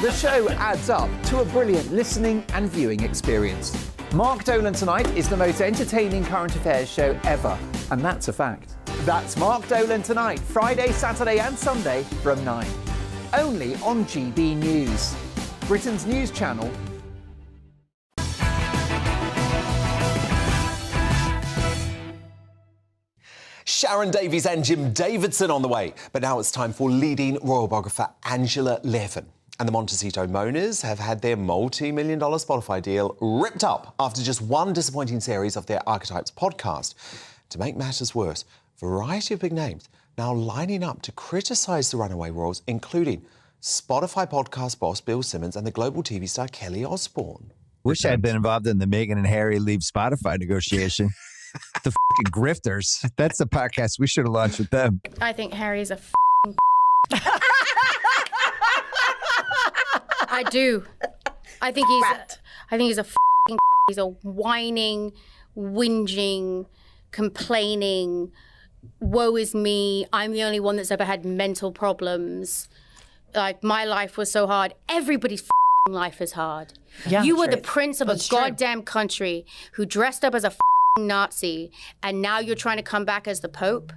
The show adds up to a brilliant listening and viewing experience. Mark Dolan Tonight is the most entertaining current affairs show ever, and that's a fact. That's Mark Dolan Tonight, Friday, Saturday and Sunday from 9. Only on GB News, Britain's news channel. Sharon Davies and Jim Davidson on the way. But now it's time for leading royal biographer Angela Levin. And the Montecito Moaners have had their multi-million-dollar Spotify deal ripped up after just one disappointing series of their Archetypes podcast. To make matters worse, a variety of big names now lining up to criticise the runaway royals, including Spotify podcast boss Bill Simmons and the global TV star Kelly Osbourne. Wish I'd been involved in the Meghan and Harry leave Spotify negotiation. The fucking grifters. That's the podcast we should have launched with them. I think Harry's a I do. I think he's a he's a whining, whinging, complaining, woe is me, I'm the only one that's ever had mental problems. Like, my life was so hard. Everybody's life is hard. Yeah, you were the prince of a goddamn country who dressed up as a Nazi, and now you're trying to come back as the Pope?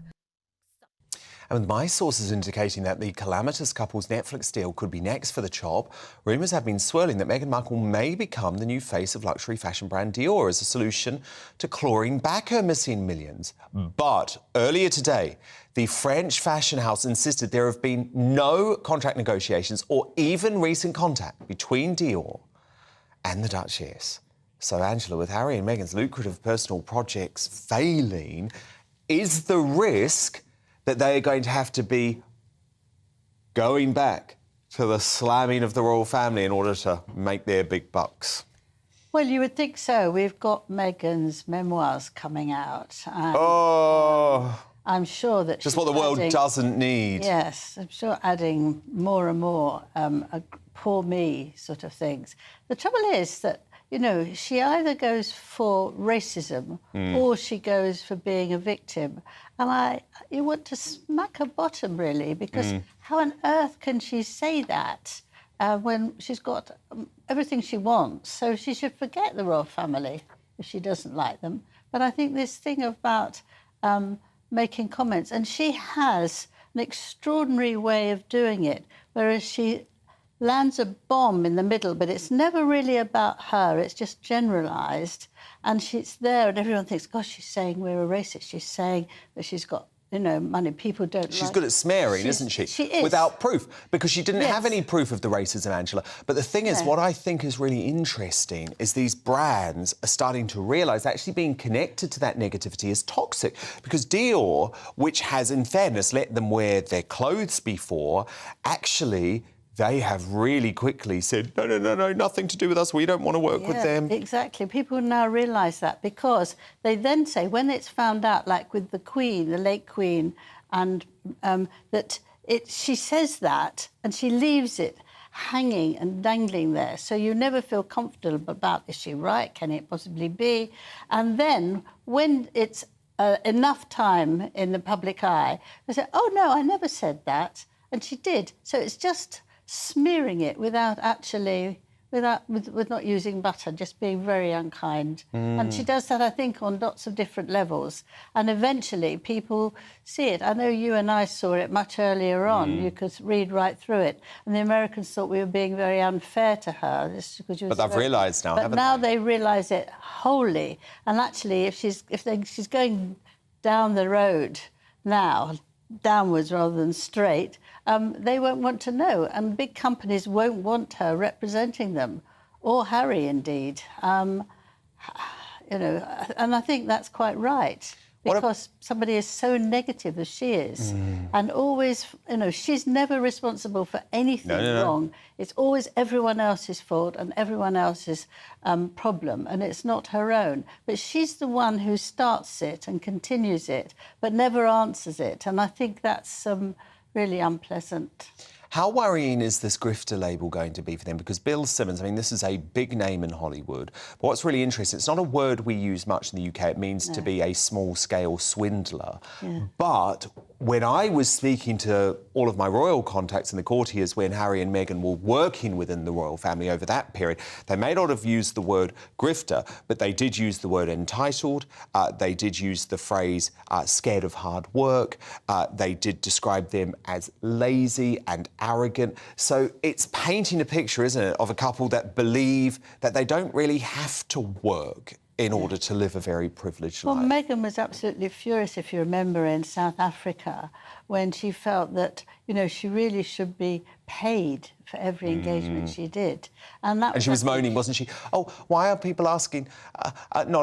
And with my sources indicating that the calamitous couple's Netflix deal could be next for the chop, rumours have been swirling that Meghan Markle may become the new face of luxury fashion brand Dior as a solution to clawing back her missing millions. But earlier today, the French fashion house insisted there have been no contract negotiations or even recent contact between Dior and the Duchess. So, Angela, with Harry and Meghan's lucrative personal projects failing, is the risk that they are going to have to be going back to the slamming of the royal family in order to make their big bucks? Well, you would think so. We've got Meghan's memoirs coming out. And, I'm sure that just what the world doesn't need. Yes, I'm sure adding more and more poor me sort of things. The trouble is that you know, she either goes for racism or she goes for being a victim. And you want to smack her bottom, really, because how on earth can she say that when she's got everything she wants? So she should forget the royal family if she doesn't like them. But I think this thing about making comments, and she has an extraordinary way of doing it, whereas she lands a bomb in the middle, but it's never really about her, it's just generalised, and she's there and everyone thinks, gosh, she's saying we're a racist, she's saying that she's got, you know, money, people don't She's good at smearing, isn't she? She is. Without proof, because she didn't have any proof of the racism, Angela. But the thing is, what I think is really interesting is these brands are starting to realise actually being connected to that negativity is toxic. Because Dior, which has, in fairness, let them wear their clothes before, actually they have really quickly said, no, nothing to do with us, we don't want to work with them. Exactly. People now realise that because they then say, when it's found out, like with the Queen, the late Queen, and she says that and she leaves it hanging and dangling there. So you never feel comfortable about, is she right? Can it possibly be? And then when it's enough time in the public eye, they say, oh, no, I never said that. And she did. So it's just smearing it without actually, with not using butter, just being very unkind. And she does that, I think, on lots of different levels. And eventually people see it. I know you and I saw it much earlier on. You could read right through it. And the Americans thought we were being very unfair to her. But they've realised now, haven't they? But now they realise it wholly. And actually, if she's going down the road now, downwards rather than straight, they won't want to know, and big companies won't want her representing them, or Harry, indeed. You know, and I think that's quite right, because somebody is so negative as she is, and always, you know, she's never responsible for anything wrong. It's always everyone else's fault and everyone else's problem, and it's not her own. But she's the one who starts it and continues it, but never answers it, and I think that's really unpleasant. How worrying is this grifter label going to be for them? Because Bill Simmons, I mean, this is a big name in Hollywood. But what's really interesting, it's not a word we use much in the UK. It means to be a small-scale swindler. But when I was speaking to all of my royal contacts in the courtiers when Harry and Meghan were working within the royal family over that period, they may not have used the word grifter, but they did use the word entitled. They did use the phrase scared of hard work. They did describe them as lazy and arrogant. So it's painting a picture, isn't it, of a couple that believe that they don't really have to work in order to live a very privileged life. Well, Meghan was absolutely furious, if you remember, in South Africa, when she felt that, you know, she really should be paid for every engagement she did. And she was moaning, wasn't she? Oh, why are people not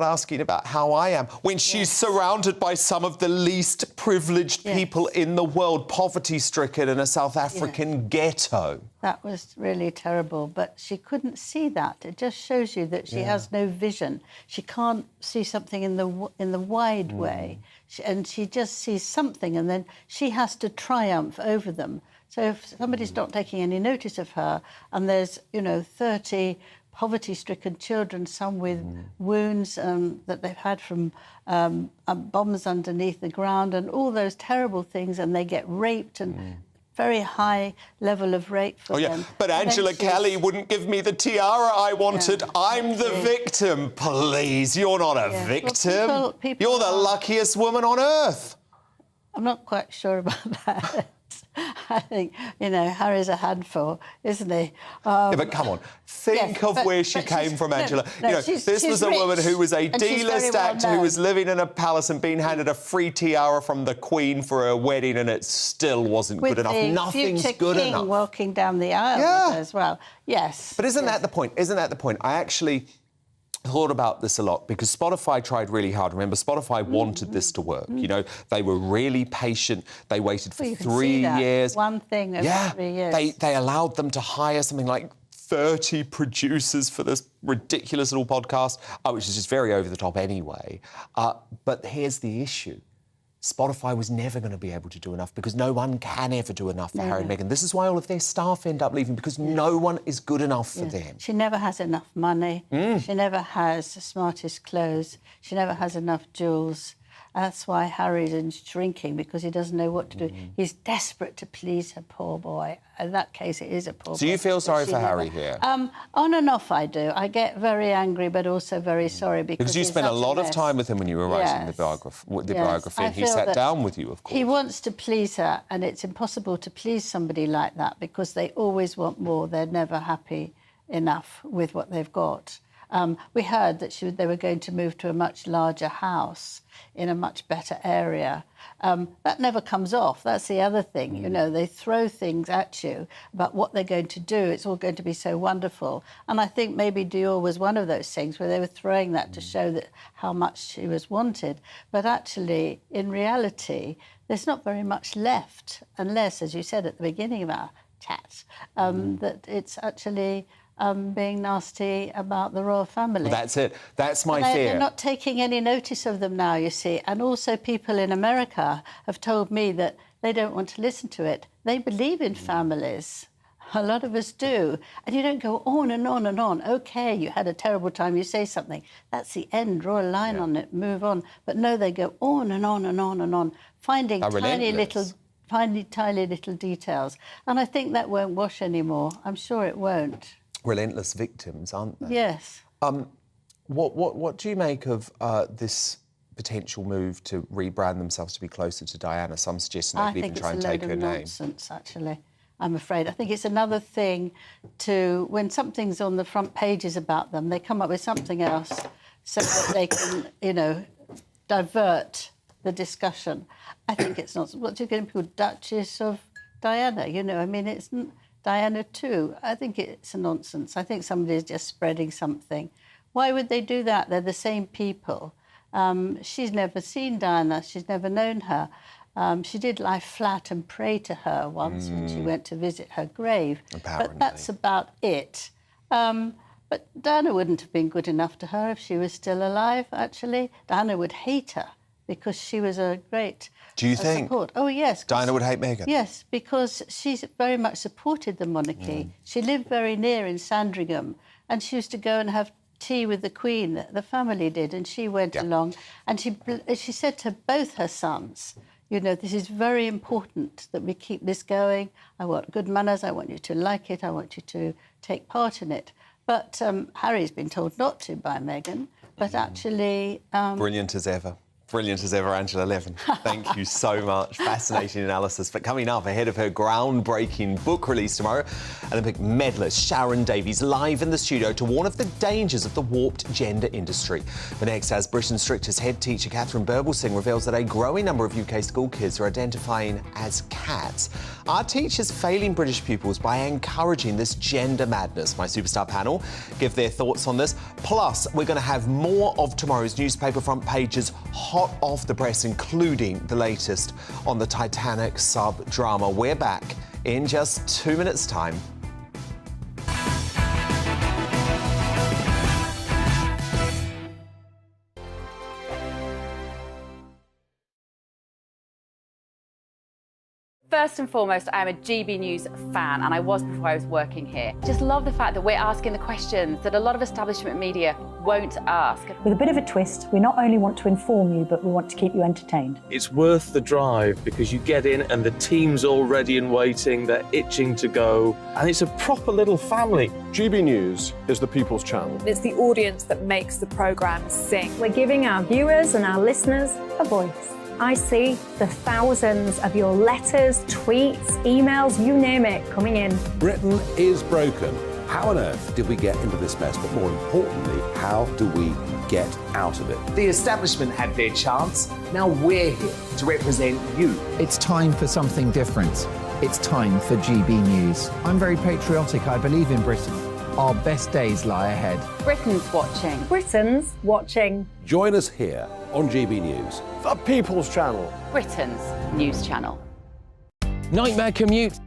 asking about how I am? When she's surrounded by some of the least privileged people in the world, poverty-stricken in a South African ghetto. That was really terrible, but she couldn't see that. It just shows you that she has no vision. She can't see something in the wide way, and she just sees something, and then she has to triumph over them. So if somebody's not taking any notice of her, and there's, you know, 30 poverty-stricken children, some with wounds that they've had from bombs underneath the ground and all those terrible things, and they get raped and very high level of rape for them. But Angela Kelly wouldn't give me the tiara I wanted. I'm the victim. Please, you're not a victim. Well, people you're the luckiest woman on earth. I'm not quite sure about that. I think, you know, Harry's a handful, isn't he? But come on, think of where she came from, Angela. You know, this was a woman who was a D-list actor who was living in a palace and being handed a free tiara from the Queen for her wedding, and it still wasn't good enough. Nothing's good enough. King walking down the aisle with her as well. Yes. But isn't that the point? Isn't that the point? I actually thought about this a lot because Spotify tried really hard. Remember, Spotify wanted this to work. You know, they were really patient. They waited for 3 years. One thing over 3 years. They allowed them to hire something like 30 producers for this ridiculous little podcast, which is just very over the top anyway. But here's the issue. Spotify was never going to be able to do enough because no one can ever do enough for Harry and Meghan. This is why all of their staff end up leaving, because no one is good enough for them. She never has enough money. She never has the smartest clothes. She never has enough jewels. That's why Harry's shrinking, because he doesn't know what to do. He's desperate to please her, poor boy. In that case, it is a poor boy. So you feel sorry for Harry here? On and off, I do. I get very angry, but also very sorry because you he's spent a such lot of mess. time with him when you were writing the biography, and he sat down with you, of course. He wants to please her, and it's impossible to please somebody like that because they always want more. They're never happy enough with what they've got. We heard that they were going to move to a much larger house in a much better area. That never comes off. That's the other thing. You know, they throw things at you about what they're going to do. It's all going to be so wonderful. And I think maybe Dior was one of those things where they were throwing that to show that how much she was wanted. But actually, in reality, there's not very much left, unless, as you said at the beginning of our chat, that it's actually... being nasty about the royal family. Well, that's it. That's my fear. They're not taking any notice of them now, you see. And also people in America have told me that they don't want to listen to it. They believe in families. A lot of us do. And you don't go on and on and on. OK, you had a terrible time, you say something. That's the end. Draw a line on it, move on. But no, they go on and on and on and on, finding tiny little details. And I think that won't wash anymore. I'm sure it won't. Relentless victims, aren't they? Yes. What do you make of this potential move to rebrand themselves to be closer to Diana? Some suggesting they could even try and take her name. I think it's a load of nonsense, actually, I'm afraid. I think it's another thing to, when something's on the front pages about them, they come up with something else so that they can, you know, divert the discussion. I think it's nonsense. What you're going to call Duchess of Diana, you know, I mean, it's... Diana too. I think it's a nonsense. I think somebody's just spreading something. Why would they do that? They're the same people. She's never seen Diana. She's never known her. She did lie flat and pray to her once when she went to visit her grave. Apparently. But that's about it. But Diana wouldn't have been good enough to her if she was still alive, actually. Diana would hate her because she was a great... Do you think? Support. Oh, yes. Diana would hate Meghan? Yes, because she's very much supported the monarchy. She lived very near in Sandringham, and she used to go and have tea with the Queen. The family did, and she went along. And she said to both her sons, you know, this is very important that we keep this going. I want good manners. I want you to like it. I want you to take part in it. But Harry's been told not to by Meghan, but actually... Brilliant as ever. Brilliant as ever, Angela Levin. Thank you so much. Fascinating analysis. But coming up, ahead of her groundbreaking book release tomorrow, Olympic medalist Sharon Davies live in the studio to warn of the dangers of the warped gender industry. But next, as Britain's strictest head teacher Catherine Birbalsingh reveals that a growing number of UK school kids are identifying as cats. Are teachers failing British pupils by encouraging this gender madness? My superstar panel give their thoughts on this. Plus, we're going to have more of tomorrow's newspaper front pages hot off the press, including the latest on the Titanic sub-drama. We're back in just 2 minutes' time. First and foremost, I'm a GB News fan, and I was before I was working here. Just love the fact that we're asking the questions that a lot of establishment media won't ask. With a bit of a twist, we not only want to inform you, but we want to keep you entertained. It's worth the drive because you get in and the team's all ready and waiting, they're itching to go, and it's a proper little family. GB News is the People's Channel. It's the audience that makes the programme sing. We're giving our viewers and our listeners a voice. I see the thousands of your letters, tweets, emails, you name it, coming in. Britain is broken. How on earth did we get into this mess? But more importantly, how do we get out of it? The establishment had their chance. Now we're here to represent you. It's time for something different. It's time for GB News. I'm very patriotic. I believe in Britain. Our best days lie ahead. Britain's watching. Britain's watching. Join us here on GB News. The People's Channel. Britain's news channel. Nightmare commute.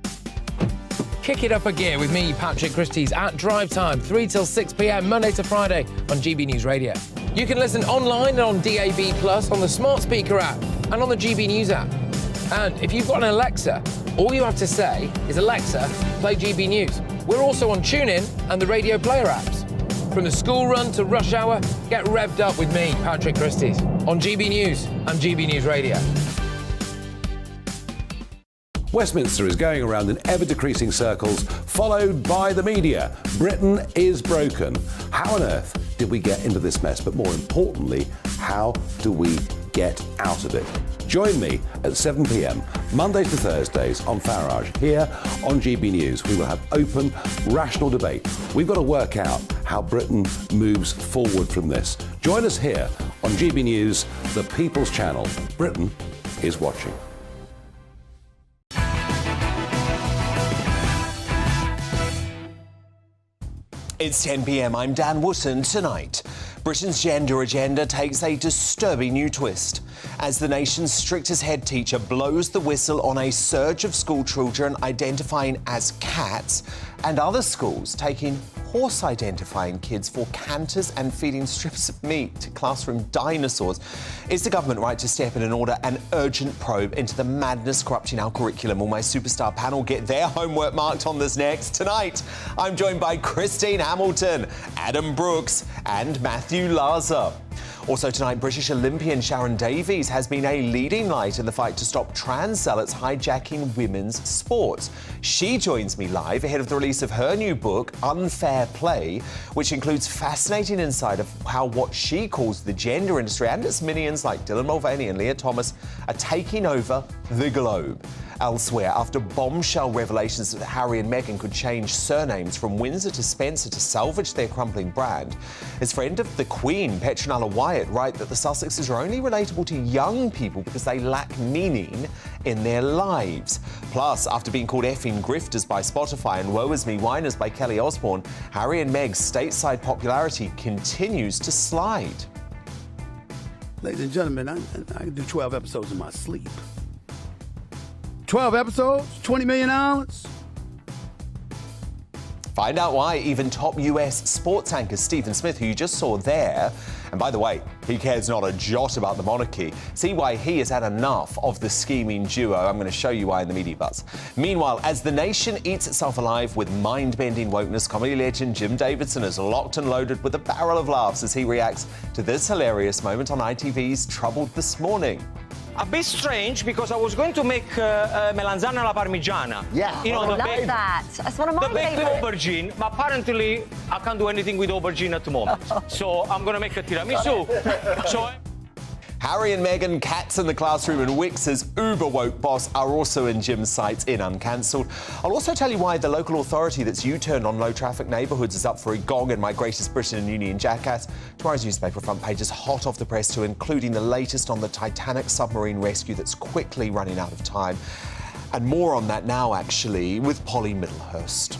Kick it up a gear with me, Patrick Christie's, at drive time, 3 till 6 p.m, Monday to Friday on GB News Radio. You can listen online and on DAB+, on the smart speaker app, and on the GB News app. And if you've got an Alexa, all you have to say is, Alexa, play GB News. We're also on TuneIn and the Radio Player apps. From the school run to rush hour, get revved up with me, Patrick Christys, on GB News and GB News Radio. Westminster is going around in ever-decreasing circles, followed by the media. Britain is broken. How on earth did we get into this mess? But more importantly, how do we get out of it? Join me at 7 p.m, Mondays to Thursdays on Farage, here on GB News. We will have open, rational debate. We've got to work out how Britain moves forward from this. Join us here on GB News, the People's Channel. Britain is watching. It's 10 p.m. I'm Dan Wootton. Tonight, Britain's gender agenda takes a disturbing new twist as the nation's strictest head teacher blows the whistle on a surge of school children identifying as cats and other schools taking horse identifying kids for canters and feeding strips of meat to classroom dinosaurs. Is the government right to step in and order an urgent probe into the madness corrupting our curriculum? Will my superstar panel get their homework marked on this next? Tonight, I'm joined by Christine Hamilton, Adam Brooks and Matthew Laza. Also tonight, British Olympian Sharon Davies has been a leading light in the fight to stop trans zealots hijacking women's sports. She joins me live ahead of the release of her new book, Unfair Play, which includes fascinating insight of how what she calls the gender industry and its minions like Dylan Mulvaney and Leah Thomas are taking over the globe. Elsewhere, after bombshell revelations that Harry and Meghan could change surnames from Windsor to Spencer to salvage their crumbling brand, is friend of the Queen, Petronella Wyatt, right that the Sussexes are only relatable to young people because they lack meaning in their lives. Plus, after being called effing grifters by Spotify and woe is me whiners by Kelly Osbourne, Harry and Meg's stateside popularity continues to slide. Ladies and gentlemen, I can do 12 episodes in my sleep. 12 episodes, $20 million. Find out why even top US sports anchor Stephen Smith, who you just saw there, and by the way, he cares not a jot about the monarchy. See why he has had enough of the scheming duo. I'm going to show you why in the media buzz. Meanwhile, as the nation eats itself alive with mind-bending wokeness, comedy legend Jim Davidson is locked and loaded with a barrel of laughs as he reacts to this hilarious moment on ITV's Troubled This Morning. A bit strange because I was going to make melanzane alla parmigiana. Yeah, you know, I love that. That's one of my the baked favourites. aubergine, but apparently I can't do anything with aubergine at the moment. So I'm going to make a tiramisu. So Harry and Meghan, cats in the classroom, and Wix's uber woke boss are also in Jim's sights in Uncancelled. I'll also tell you why the local authority that's U-turned on low traffic neighbourhoods is up for a gong in My Greatest Britain and Union Jackass. Tomorrow's newspaper front page is hot off the press too, including the latest on the Titanic submarine rescue that's quickly running out of time. And more on that now, actually, with Polly Middlehurst.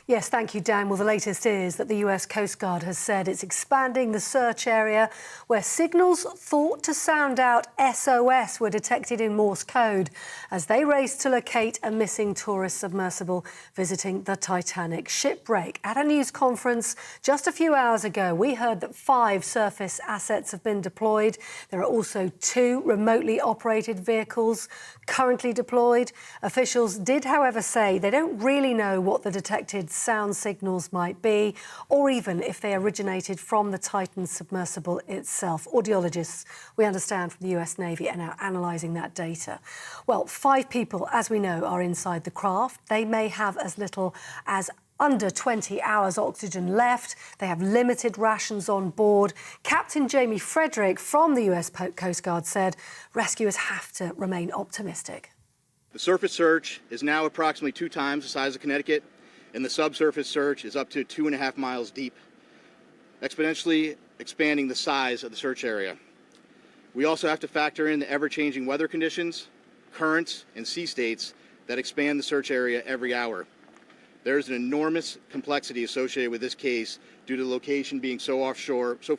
Yes, thank you, Dan. Well, the latest is that the US Coast Guard has said it's expanding the search area where signals thought to sound out SOS were detected in Morse code as they race to locate a missing tourist submersible visiting the Titanic shipwreck. At a news conference just a few hours ago, we heard that 5 surface assets have been deployed. There are also 2 remotely operated vehicles currently deployed. Officials did, however, say they don't really know what the detected sound signals might be, or even if they originated from the Titan submersible itself. Audiologists, we understand, from the US Navy are now analysing that data. Well, 5 people, as we know, are inside the craft. They may have as little as under 20 hours oxygen left. They have limited rations on board. Captain Jamie Frederick from the US Coast Guard said rescuers have to remain optimistic. The surface search is now approximately 2 times the size of Connecticut, and the subsurface search is up to 2.5 miles deep, exponentially expanding the size of the search area. We also have to factor in the ever-changing weather conditions, currents, and sea states that expand the search area every hour. There is an enormous complexity associated with this case due to the location being so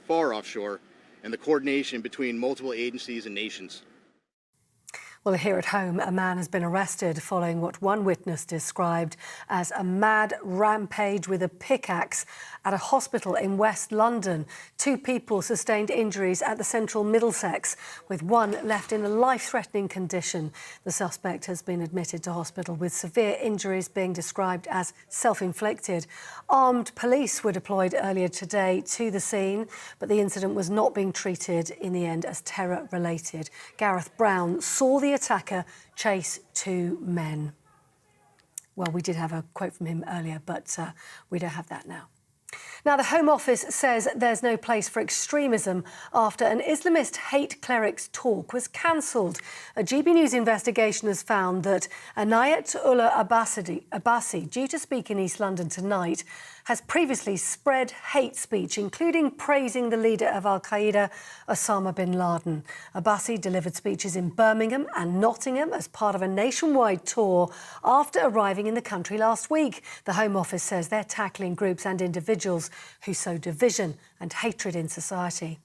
far offshore, and the coordination between multiple agencies and nations. Well, here at home, a man has been arrested following what one witness described as a mad rampage with a pickaxe at a hospital in West London. 2 people sustained injuries at the Central Middlesex, with one left in a life-threatening condition. The suspect has been admitted to hospital with severe injuries being described as self-inflicted. Armed police were deployed earlier today to the scene, but the incident was not being treated in the end as terror-related. Gareth Brown saw the attacker chase 2 men. Well, we did have a quote from him earlier, but we don't have that now. Now, the Home Office says there's no place for extremism after an Islamist hate cleric's talk was cancelled. A GBNews investigation has found that Inayatullah Abbasi, due to speak in East London tonight, has previously spread hate speech, including praising the leader of Al-Qaeda, Osama bin Laden. Abbasi delivered speeches in Birmingham and Nottingham as part of a nationwide tour after arriving in the country last week. The Home Office says they're tackling groups and individuals who sow division and hatred in society.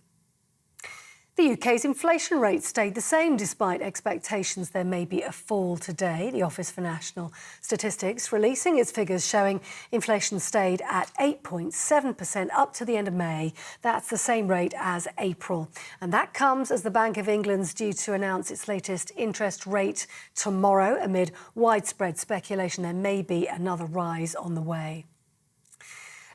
The UK's inflation rate stayed the same despite expectations there may be a fall today. The Office for National Statistics releasing its figures showing inflation stayed at 8.7% up to the end of May. That's the same rate as April. And that comes as the Bank of England's due to announce its latest interest rate tomorrow amid widespread speculation there may be another rise on the way.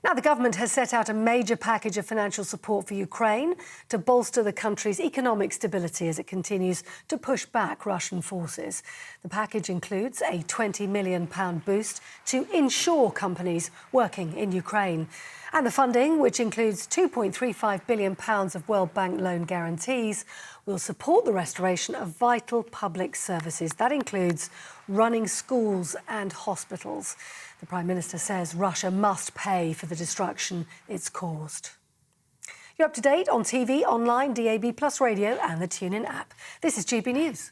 Now, the government has set out a major package of financial support for Ukraine to bolster the country's economic stability as it continues to push back Russian forces. The package includes a £20 million boost to inshore companies working in Ukraine. And the funding, which includes £2.35 billion of World Bank loan guarantees, will support the restoration of vital public services. That includes running schools and hospitals. The Prime Minister says Russia must pay for the destruction it's caused. You're up to date on TV, online, DAB+ radio and the TuneIn app. This is GB News.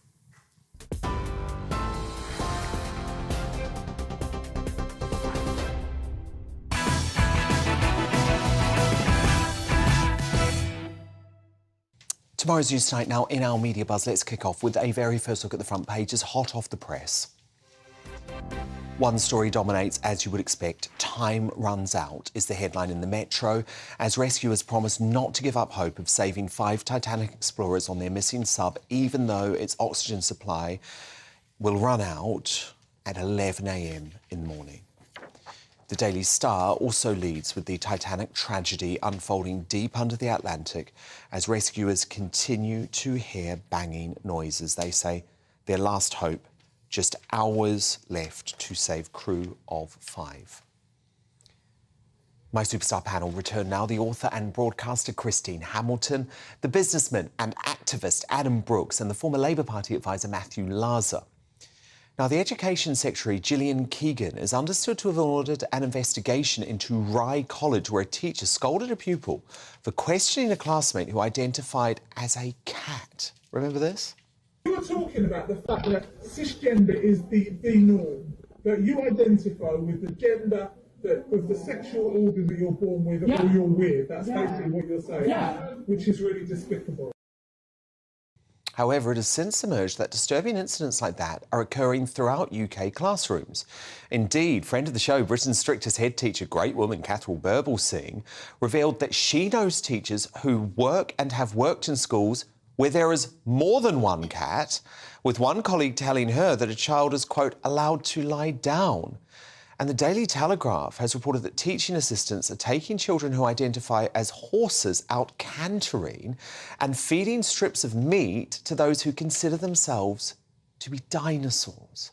Tomorrow's News Tonight. Now, in our media buzz, let's kick off with a very first look at the front pages, hot off the press. One story dominates, as you would expect. Time runs out is the headline in the Metro, as rescuers promise not to give up hope of saving 5 Titanic explorers on their missing sub, even though its oxygen supply will run out at 11 a.m. in the morning. The Daily Star also leads with the Titanic tragedy unfolding deep under the Atlantic as rescuers continue to hear banging noises. They say their last hope, just hours left to save crew of 5. My superstar panel return now. The author and broadcaster Christine Hamilton, the businessman and activist Adam Brooks, and the former Labour Party advisor Matthew Laza. Now, the Education Secretary Gillian Keegan is understood to have ordered an investigation into Rye College, where a teacher scolded a pupil for questioning a classmate who identified as a cat. Remember this? You were talking about the fact that cisgender is the norm, that you identify with the gender of the sexual organ that you're born with or you're with. That's basically what you're saying, which is really despicable. However, it has since emerged that disturbing incidents like that are occurring throughout UK classrooms. Indeed, friend of the show, Britain's strictest head teacher, great woman Catherall Burble-Singh, revealed that she knows teachers who work and have worked in schools where there is more than one cat, with one colleague telling her that a child is, quote, allowed to lie down. And the Daily Telegraph has reported that teaching assistants are taking children who identify as horses out cantering and feeding strips of meat to those who consider themselves to be dinosaurs.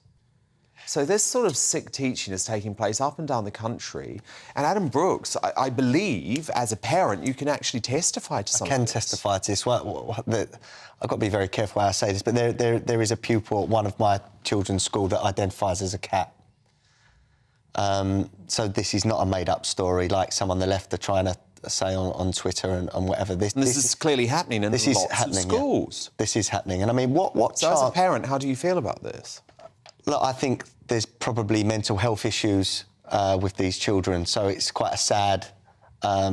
So this sort of sick teaching is taking place up and down the country. And Adam Brooks, I believe, as a parent, you can actually testify to something. I can testify to this. I've got to be very careful how I say this, but there is a pupil at one of my children's school that identifies as a cat. So this is not a made-up story like some on the left are trying to say on Twitter and whatever. This is clearly happening in lots of schools. Yeah. This is happening. And I mean, what So as a parent, how do you feel about this? Look, I think there's probably mental health issues with these children, so it's quite a sad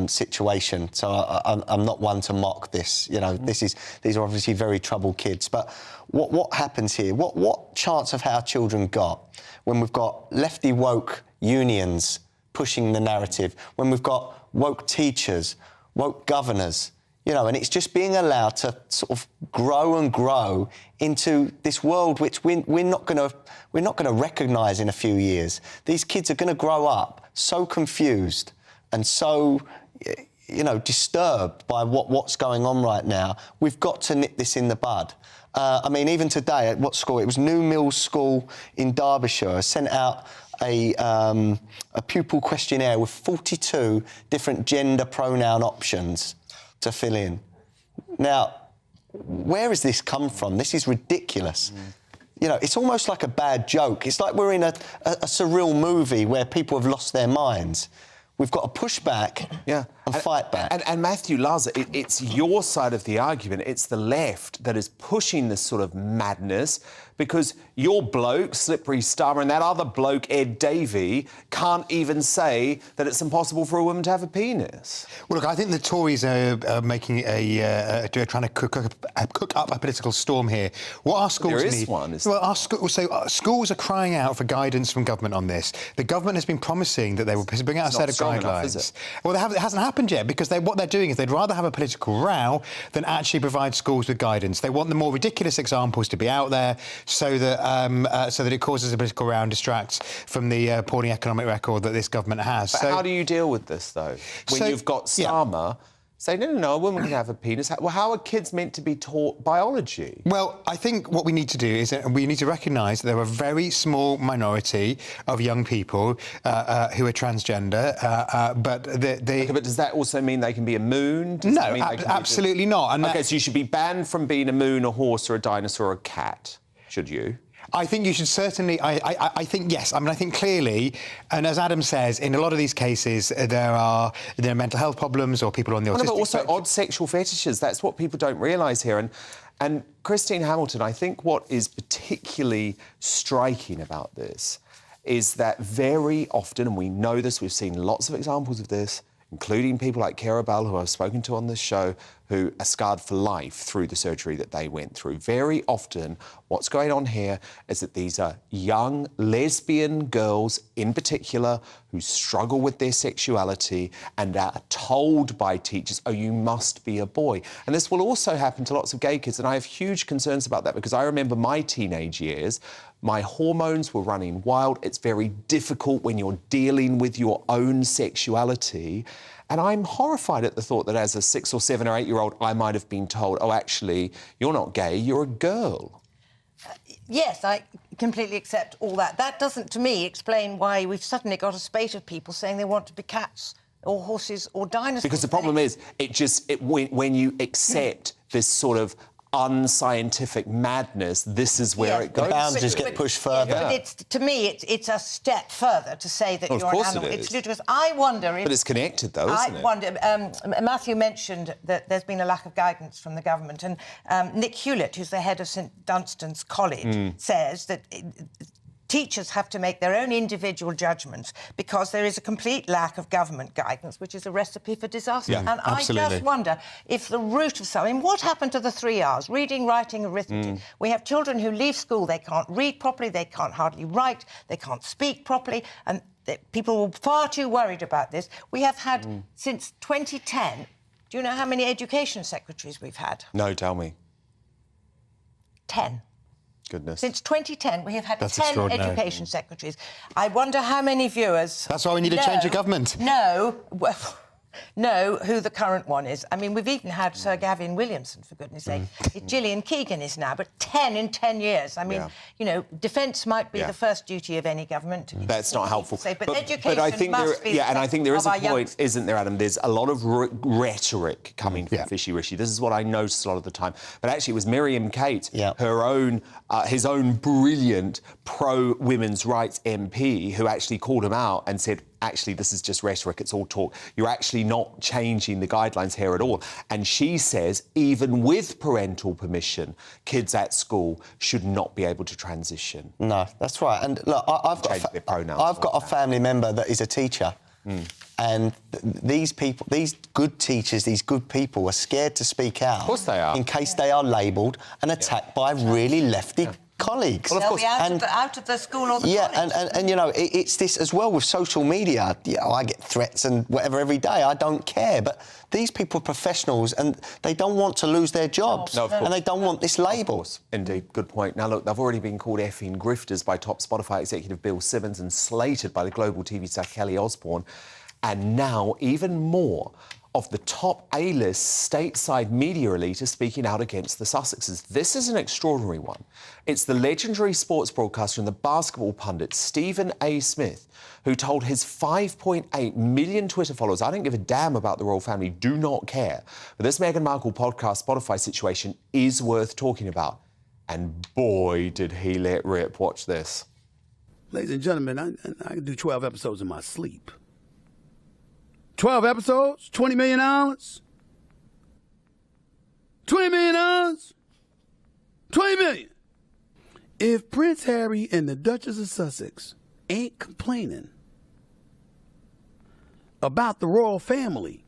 situation. So I'm not one to mock this. You know, these are obviously very troubled kids. But what happens here? What chance have our children got when we've got lefty woke unions pushing the narrative, when we've got woke teachers, woke governors, you know, and it's just being allowed to sort of grow and grow into this world which we're not going to recognise in a few years. These kids are going to grow up so confused and so, you know, disturbed by what's going on right now. We've got to nip this in the bud. I mean, even today, at what school? It was New Mills School in Derbyshire sent out a pupil questionnaire with 42 different gender pronoun options to fill in. Now, where has this come from? This is ridiculous. You know, it's almost like a bad joke. It's like we're in a surreal movie where people have lost their minds. We've got to push back and fight back. And Matthew Laza, it's your side of the argument. It's the left that is pushing this sort of madness because your bloke, Slippery Star, and that other bloke, Ed Davey, can't even say that it's impossible for a woman to have a penis. Well, look, I think the Tories are making trying to cook up a political storm here. What our schools There is need... one, well, our schools are crying out for guidance from government on this. The government has been promising that they will bring out a set of guidelines. Well, it hasn't happened yet because what they're doing is they'd rather have a political row than actually provide schools with guidance. They want the more ridiculous examples to be out there so that it causes a political row and distracts from the appalling economic record that this government has. But how do you deal with this, though? When you've got Starmer saying, no, a woman can have a penis. Well, how are kids meant to be taught biology? Well, I think what we need to do is we need to recognise that there are a very small minority of young people who are transgender, but but does that also mean they can be a moon? No, absolutely not. And OK, so you should be banned from being a moon, a horse or a dinosaur or a cat, should you? I think you should certainly... I think, yes. I mean, I think clearly, and as Adam says, in a lot of these cases, there are mental health problems or people on the autistic but also spectrum. odd sexual fetishes. That's what people don't realise here. And Christine Hamilton, I think what is particularly striking about this is that very often, and we know this, we've seen lots of examples of this, including people like Cara Bell, who I've spoken to on this show, who are scarred for life through the surgery that they went through. Very often, what's going on here is that these are young lesbian girls, in particular, who struggle with their sexuality and are told by teachers, oh, you must be a boy. And this will also happen to lots of gay kids, and I have huge concerns about that because I remember my teenage years. My hormones were running wild. It's very difficult when you're dealing with your own sexuality. And I'm horrified at the thought that as a 6 or 7 or 8-year-old, I might have been told, oh, actually, you're not gay, you're a girl. Yes, I completely accept all that. That doesn't, to me, explain why we've suddenly got a spate of people saying they want to be cats or horses or dinosaurs. Because the problem is, when you accept this sort of unscientific madness, this is where it goes. The boundaries get pushed further. But to me, it's a step further to say that you're an animal. It's ludicrous. I wonder if... But it's connected, though, isn't it? I wonder... Matthew mentioned that there's been a lack of guidance from the government, and Nick Hewlett, who's the head of St Dunstan's College, says that... Teachers have to make their own individual judgments because there is a complete lack of government guidance, which is a recipe for disaster. And absolutely. I just wonder if the root of something... What happened to the 3 R's? Reading, writing, arithmetic. We have children who leave school, they can't read properly, they can't hardly write, they can't speak properly, and people were far too worried about this. We have had, since 2010... Do you know how many education secretaries we've had? No, tell me. 10. Goodness. Since 2010, we have had 10 education secretaries. I wonder how many viewers... That's why we need to change the government. Know who the current one is. I mean, we've even had Sir Gavin Williamson, for goodness sake. Gillian Keegan is now, but 10 in 10 years. I mean, you know, defence might be the first duty of any government. That's not helpful. But education I think must be and I think there is a point, youngsters. isn't there, Adam? There's a lot of rhetoric coming from Fishy Rishi. This is what I noticed a lot of the time. But actually, it was Miriam Kate, his own brilliant pro-women's rights MP, who actually called him out and said, actually, this is just rhetoric, it's all talk. You're actually not changing the guidelines here at all. And she says, even with parental permission, kids at school should not be able to transition. No, that's right. And look, I've got a family member that is a teacher, And these people, these good teachers, these good people are scared to speak out. Of course they are. In case they are labelled and attacked by really lefty colleagues. Well, they'll be out of the school or the college. And you know, it's this as well with social media. Yeah, I get threats and whatever every day. I don't care. But these people are professionals and they don't want to lose their jobs. No, of course. And they don't want this label. Indeed, good point. Now, look, they've already been called effing grifters by top Spotify executive Bill Simmons and slated by the global TV star Kelly Osbourne. And now, even more of the top A-list stateside media elite are speaking out against the Sussexes. This is an extraordinary one. It's the legendary sports broadcaster and the basketball pundit Stephen A. Smith, who told his 5.8 million Twitter followers, I don't give a damn about the royal family, do not care. But this Meghan Markle podcast Spotify situation is worth talking about. And boy, did he let rip. Watch this. Ladies and gentlemen, I can do 12 episodes in my sleep. 12 episodes, $20 million. $20 million. $20 million. If Prince Harry and the Duchess of Sussex ain't complaining about the royal family,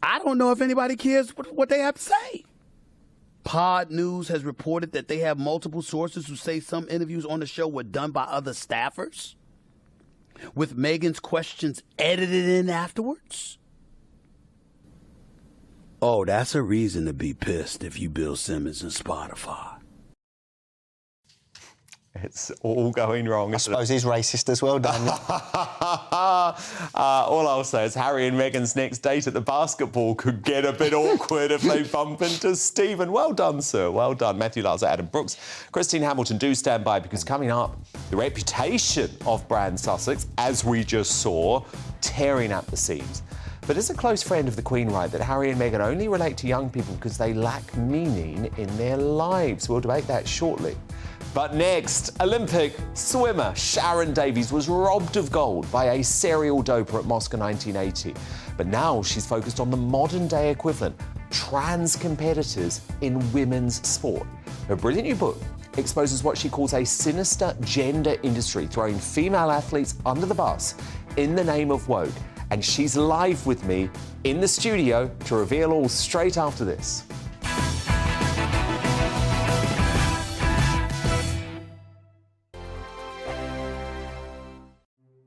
I don't know if anybody cares what they have to say. Pod News has reported that they have multiple sources who say some interviews on the show were done by other staffers, with Meghan's questions edited in afterwards. Oh, that's a reason to be pissed if you Bill Simmons and Spotify. It's all going wrong. I suppose he's racist as well, Daniel. All I'll say is Harry and Meghan's next date at the basketball could get a bit awkward if they bump into Stephen. Well done, sir. Well done. Matthew Larser, Adam Brooks, Christine Hamilton, do stand by, because coming up, the reputation of Brand Sussex, as we just saw, tearing at the seams. But is a close friend of the Queen right that Harry and Meghan only relate to young people because they lack meaning in their lives? We'll debate that shortly. But next, Olympic swimmer Sharon Davies was robbed of gold by a serial doper at Moscow 1980. But now she's focused on the modern-day equivalent, trans competitors in women's sport. Her brilliant new book exposes what she calls a sinister gender industry, throwing female athletes under the bus in the name of woke. And she's live with me in the studio to reveal all straight after this.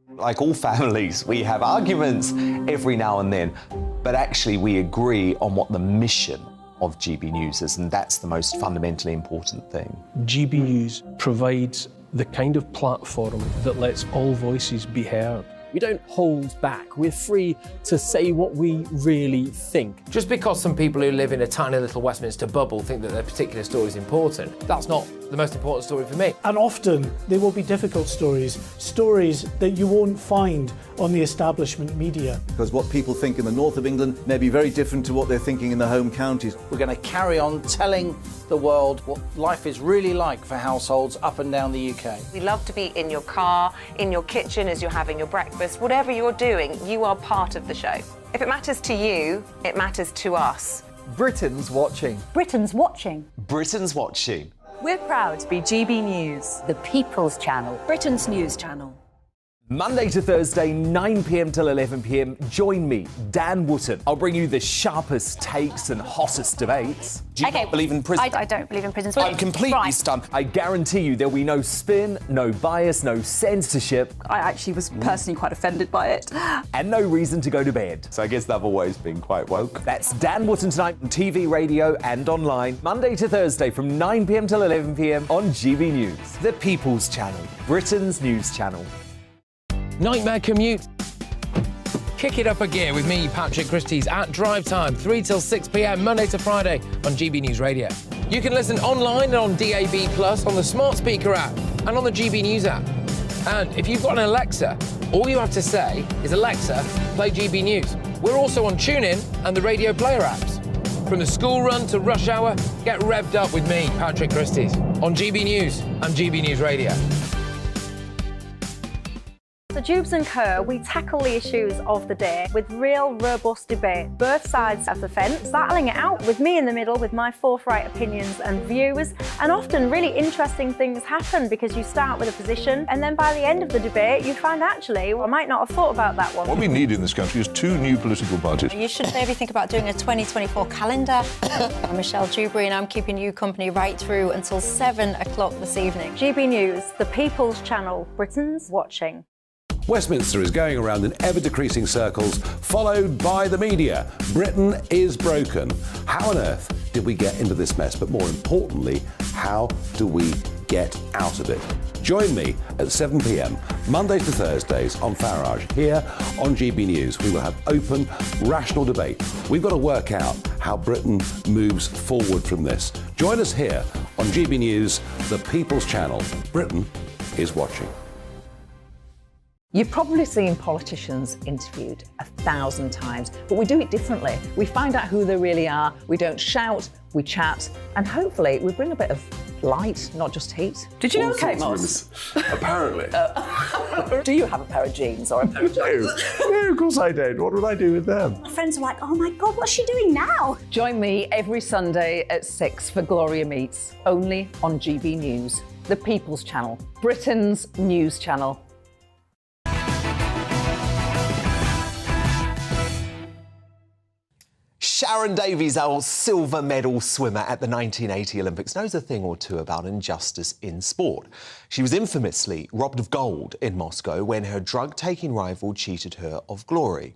Like all families, we have arguments every now and then, but actually we agree on what the mission of GB News is, and that's the most fundamentally important thing. GB News provides the kind of platform that lets all voices be heard. We don't hold back. We're free to say what we really think. Just because some people who live in a tiny little Westminster bubble think that their particular story is important, that's not the most important story for me. And often they will be difficult stories, stories that you won't find on the establishment media. Because what people think in the north of England may be very different to what they're thinking in the home counties. We're going to carry on telling the world what life is really like for households up and down the UK. We love to be in your car, in your kitchen as you're having your breakfast. Whatever you're doing, you are part of the show. If it matters to you, it matters to us. Britain's watching. Britain's watching. Britain's watching. We're proud to be GB News, The People's Channel. Britain's news channel. Monday to Thursday, 9 p.m. till 11 p.m. Join me, Dan Wootton. I'll bring you the sharpest takes and hottest debates. Do you not believe in prison? I don't believe in prison. I'm completely stunned. I guarantee you there'll be no spin, no bias, no censorship. I actually was personally quite offended by it. And no reason to go to bed. So I guess they've always been quite woke. That's Dan Wootton tonight on TV, radio and online. Monday to Thursday from 9 p.m. till 11 p.m. on GB News. The People's Channel, Britain's news channel. Nightmare commute. Kick it up a gear with me, Patrick Christie's, at drive time, 3 till 6 p.m, Monday to Friday on GB News Radio. You can listen online and on DAB+, on the smart speaker app and on the GB News app. And if you've got an Alexa, all you have to say is, Alexa, play GB News. We're also on TuneIn and the Radio Player apps. From the school run to rush hour, get revved up with me, Patrick Christie's, on GB News and GB News Radio. So Jubes and Kerr, we tackle the issues of the day with real, robust debate, both sides of the fence, battling it out with me in the middle with my forthright opinions and views. And often really interesting things happen because you start with a position and then by the end of the debate you find actually, well, I might not have thought about that one. What we need in this country is 2 new political parties. You should maybe think about doing a 2024 calendar. I'm Michelle Dewberry and I'm keeping you company right through until 7 o'clock this evening. GB News, the People's Channel, Britain's watching. Westminster is going around in ever-decreasing circles, followed by the media. Britain is broken. How on earth did we get into this mess? But more importantly, how do we get out of it? Join me at 7 p.m, Mondays to Thursdays on Farage, here on GB News. We will have open, rational debate. We've got to work out how Britain moves forward from this. Join us here on GB News, the People's Channel. Britain is watching. You've probably seen politicians interviewed 1,000 times, but we do it differently. We find out who they really are, we don't shout, we chat, and hopefully we bring a bit of light, not just heat. Did you know Kate Moss? Apparently. Do you have a pair of jeans or a pair of jeans? No, of course I don't. What would I do with them? My friends are like, oh my God, what's she doing now? Join me every Sunday at 6 for Gloria Meets, only on GB News, the People's Channel, Britain's news channel. Sharon Davies, our silver medal swimmer at the 1980 Olympics, knows a thing or two about injustice in sport. She was infamously robbed of gold in Moscow when her drug-taking rival cheated her of glory.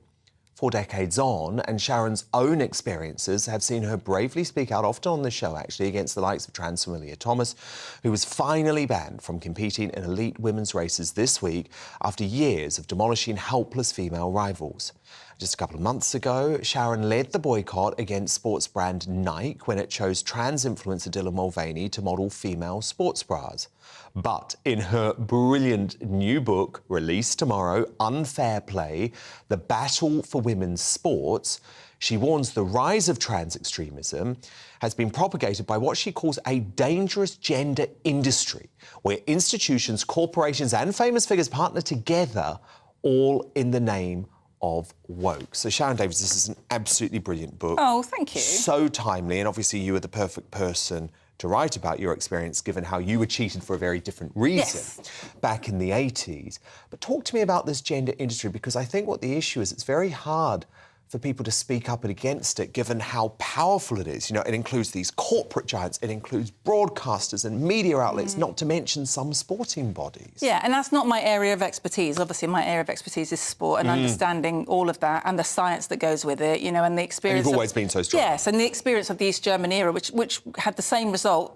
4 decades on, and Sharon's own experiences have seen her bravely speak out, often on the show actually, against the likes of trans swimmer Leah Thomas, who was finally banned from competing in elite women's races this week after years of demolishing helpless female rivals. Just a couple of months ago, Sharon led the boycott against sports brand Nike when it chose trans influencer Dylan Mulvaney to model female sports bras. But in her brilliant new book, released tomorrow, Unfair Play, The Battle for Women's Sports, she warns the rise of trans extremism has been propagated by what she calls a dangerous gender industry, where institutions, corporations and famous figures partner together, all in the name of woke. So Sharon Davies, this is an absolutely brilliant book. Oh, thank you. So timely, and obviously you are the perfect person to write about your experience, given how you were cheated for a very different reason back in the 80s. But talk to me about this gender industry, because I think what the issue is, it's very hard for people to speak up against it, given how powerful it is. You know, it includes these corporate giants, it includes broadcasters and media outlets, not to mention some sporting bodies. Yeah, and that's not my area of expertise. Obviously, my area of expertise is sport and understanding all of that and the science that goes with it, you know, and the experience. And you've always been so strong. Yes, and the experience of the East German era, which had the same result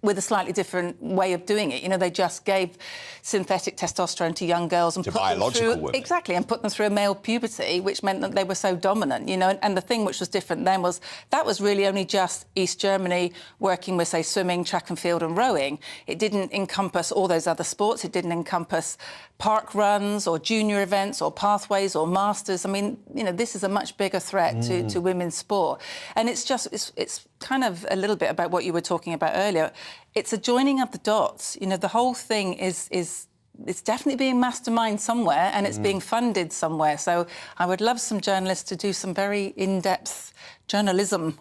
with a slightly different way of doing it. You know, they just gave synthetic testosterone to young girls and to put biological them through, women. Exactly, and put them through a male puberty, which meant that they were so dominant, you know. And the thing which was different then was that was really only just East Germany working with, say, swimming, track and field and rowing. It didn't encompass all those other sports. It didn't encompass park runs or junior events or pathways or masters. I mean, you know, this is a much bigger threat to women's sport. And it's just, it's kind of a little bit about what you were talking about earlier. It's a joining of the dots. You know, the whole thing is it's definitely being masterminded somewhere and it's being funded somewhere. So I would love some journalists to do some very in-depth journalism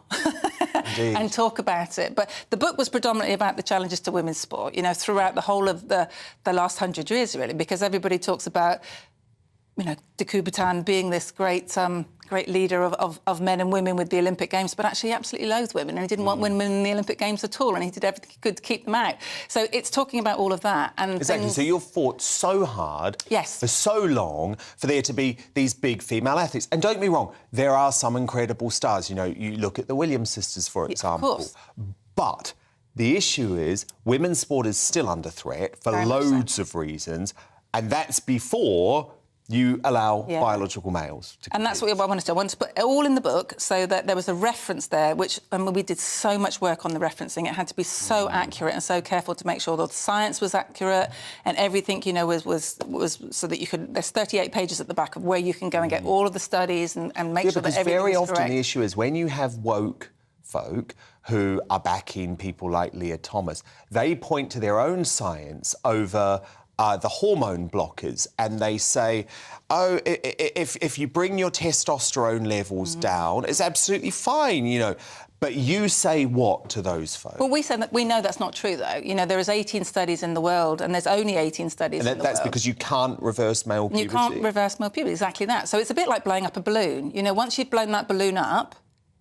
and talk about it. But the book was predominantly about the challenges to women's sport, you know, throughout the whole of the last 100 years, really, because everybody talks about, you know, de Coubertin being this great leader of men and women with the Olympic Games, but actually he absolutely loathed women and he didn't want women in the Olympic Games at all, and he did everything he could to keep them out. So it's talking about all of that. And exactly. So you've fought so hard for so long for there to be these big female athletes. And don't get me wrong, there are some incredible stars. You know, you look at the Williams sisters, for example. Of course. But the issue is women's sport is still under threat for loads of reasons, and that's before you allow biological males to compete. And that's what I wanted to do. I wanted to put it all in the book so that there was a reference there, which, I mean, we did so much work on the referencing. It had to be so accurate and so careful to make sure that the science was accurate and everything, you know, was so that you could... There's 38 pages at the back of where you can go and get all of the studies and make sure that everything is correct. Very often the issue is when you have woke folk who are backing people like Leah Thomas, they point to their own science over the hormone blockers, and they say, oh, if you bring your testosterone levels down, it's absolutely fine, you know. But you say what to those folks? Well, we say that we know that's not true, though. You know, there is 18 studies in the world, and there's only 18 studies in the world. That's because you can't reverse male puberty. You can't reverse male puberty, exactly that. So it's a bit like blowing up a balloon. You know, once you've blown that balloon up,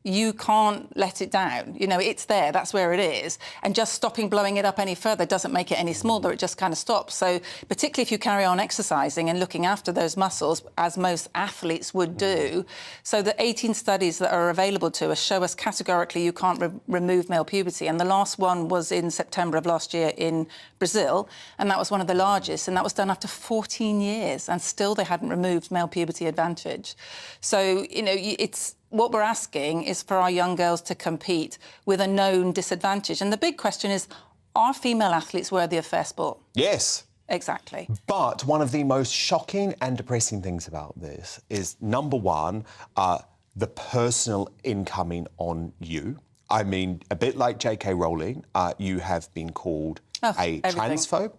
you can't let it down. You know, it's there, that's where it is. And just stopping blowing it up any further doesn't make it any smaller, it just kind of stops. So particularly if you carry on exercising and looking after those muscles, as most athletes would do, so the 18 studies that are available to us show us categorically you can't remove male puberty. And the last one was in September of last year in Brazil, and that was one of the largest, and that was done after 14 years, and still they hadn't removed male puberty advantage. So, you know, it's... What we're asking is for our young girls to compete with a known disadvantage. And the big question is, are female athletes worthy of fair sport? Yes. Exactly. But one of the most shocking and depressing things about this is, number one, the personal incoming on you. I mean, a bit like J.K. Rowling, you have been called a transphobe,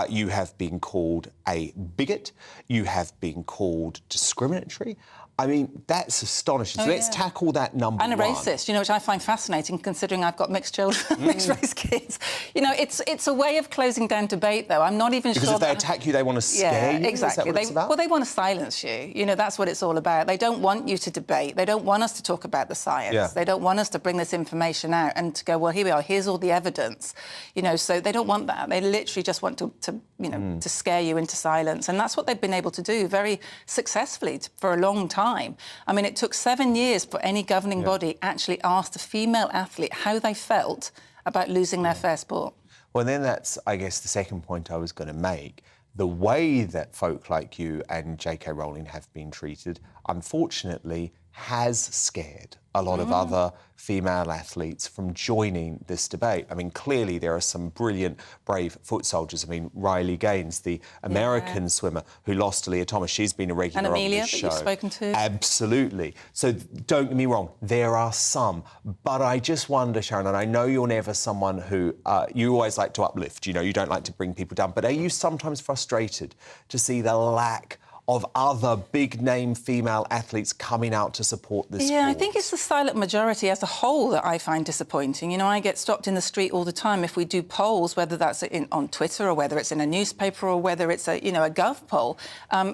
you have been called a bigot, you have been called discriminatory. I mean, that's astonishing. So let's tackle that number one. And a racist, you know, which I find fascinating, considering I've got mixed children, mixed-race kids. You know, it's a way of closing down debate, though. I'm not even sure... Because if they attack you, they want to scare you? Exactly. Is that what it's about? Well, they want to silence you. You know, that's what it's all about. They don't want you to debate. They don't want us to talk about the science. Yeah. They don't want us to bring this information out and to go, well, here we are, here's all the evidence. You know, so they don't want that. They literally just want to you know, to scare you into silence. And that's what they've been able to do very successfully for a long time. I mean, it took 7 years for any governing body actually asked a female athlete how they felt about losing their fair sport. Well, then that's, I guess, the second point I was going to make. The way that folk like you and J.K. Rowling have been treated, unfortunately, has scared a lot of other female athletes from joining this debate. I mean, clearly there are some brilliant, brave foot soldiers. I mean, Riley Gaines, the American swimmer who lost to Leah Thomas, she's been a regular on this show. And Amelia, that you've spoken to. Absolutely. So don't get me wrong, there are some. But I just wonder, Sharon, and I know you're never someone who... you always like to uplift, you know, you don't like to bring people down, but are you sometimes frustrated to see the lack of other big-name female athletes coming out to support this sport? I think it's the silent majority as a whole that I find disappointing. You know, I get stopped in the street all the time if we do polls, whether that's on Twitter or whether it's in a newspaper or whether it's a Gov poll.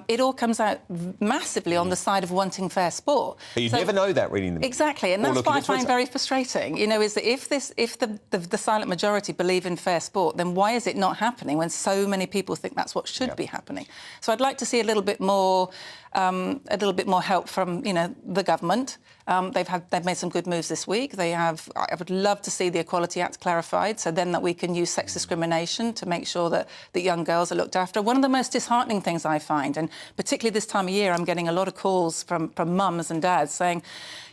It all comes out massively on the side of wanting fair sport. But you never know that reading them. Exactly, and that's what I find very frustrating. You know, is that if the silent majority believe in fair sport, then why is it not happening when so many people think that's what should be happening? So I'd like to see a little bit more help from the government. They've made some good moves this week. I would love to see the Equality Act clarified, so then that we can use sex discrimination to make sure that young girls are looked after. One of the most disheartening things I find, and particularly this time of year, I'm getting a lot of calls from mums and dads saying,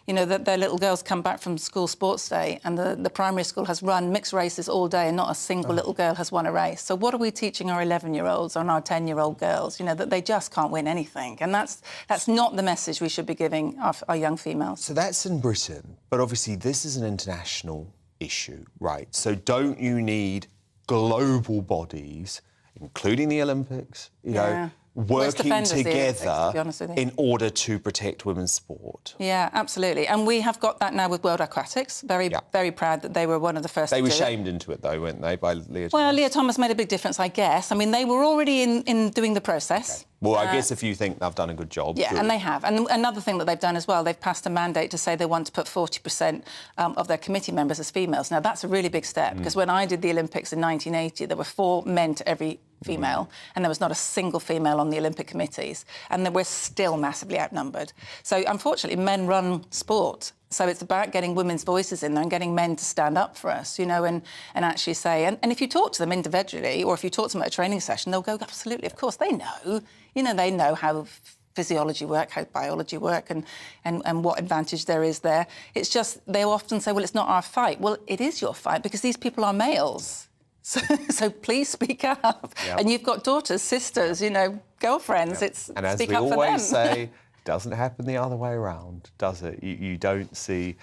you know, that their little girls come back from school sports day and the primary school has run mixed races all day and not a single little girl has won a race. So what are we teaching our 11-year-olds and our 10-year-old girls? You know, that they just can't win anything. And that's not the message we should be giving our young females. So that's in Britain, but obviously this is an international issue, right? So don't you need global bodies, including the Olympics, you know, working together in order to protect women's sport? Yeah, absolutely. And we have got that now with World Aquatics. Very proud that they were one of the first to do it. They were shamed into it, though, weren't they, by Leah Thomas? Well, Leah Thomas made a big difference, I guess. I mean, they were already in doing the process. Okay. Well, I guess if you think they've done a good job... Yeah, and they have. And another thing that they've done as well, they've passed a mandate to say they want to put 40% of their committee members as females. Now, that's a really big step, because when I did the Olympics in 1980, there were 4 men to every female, and there was not a single female on the Olympic committees, and we're still massively outnumbered. So, unfortunately, men run sport. So it's about getting women's voices in there and getting men to stand up for us, you know, and actually say... And if you talk to them individually or if you talk to them at a training session, they'll go, absolutely, of course, they know. You know, they know how physiology work, how biology work and what advantage there is there. It's just they often say, well, it's not our fight. Well, it is your fight because these people are males. So please speak up. Yep. And you've got daughters, sisters, you know, girlfriends. Yep. It's and as speak we up for always them. say, doesn't happen the other way around, does it? You don't see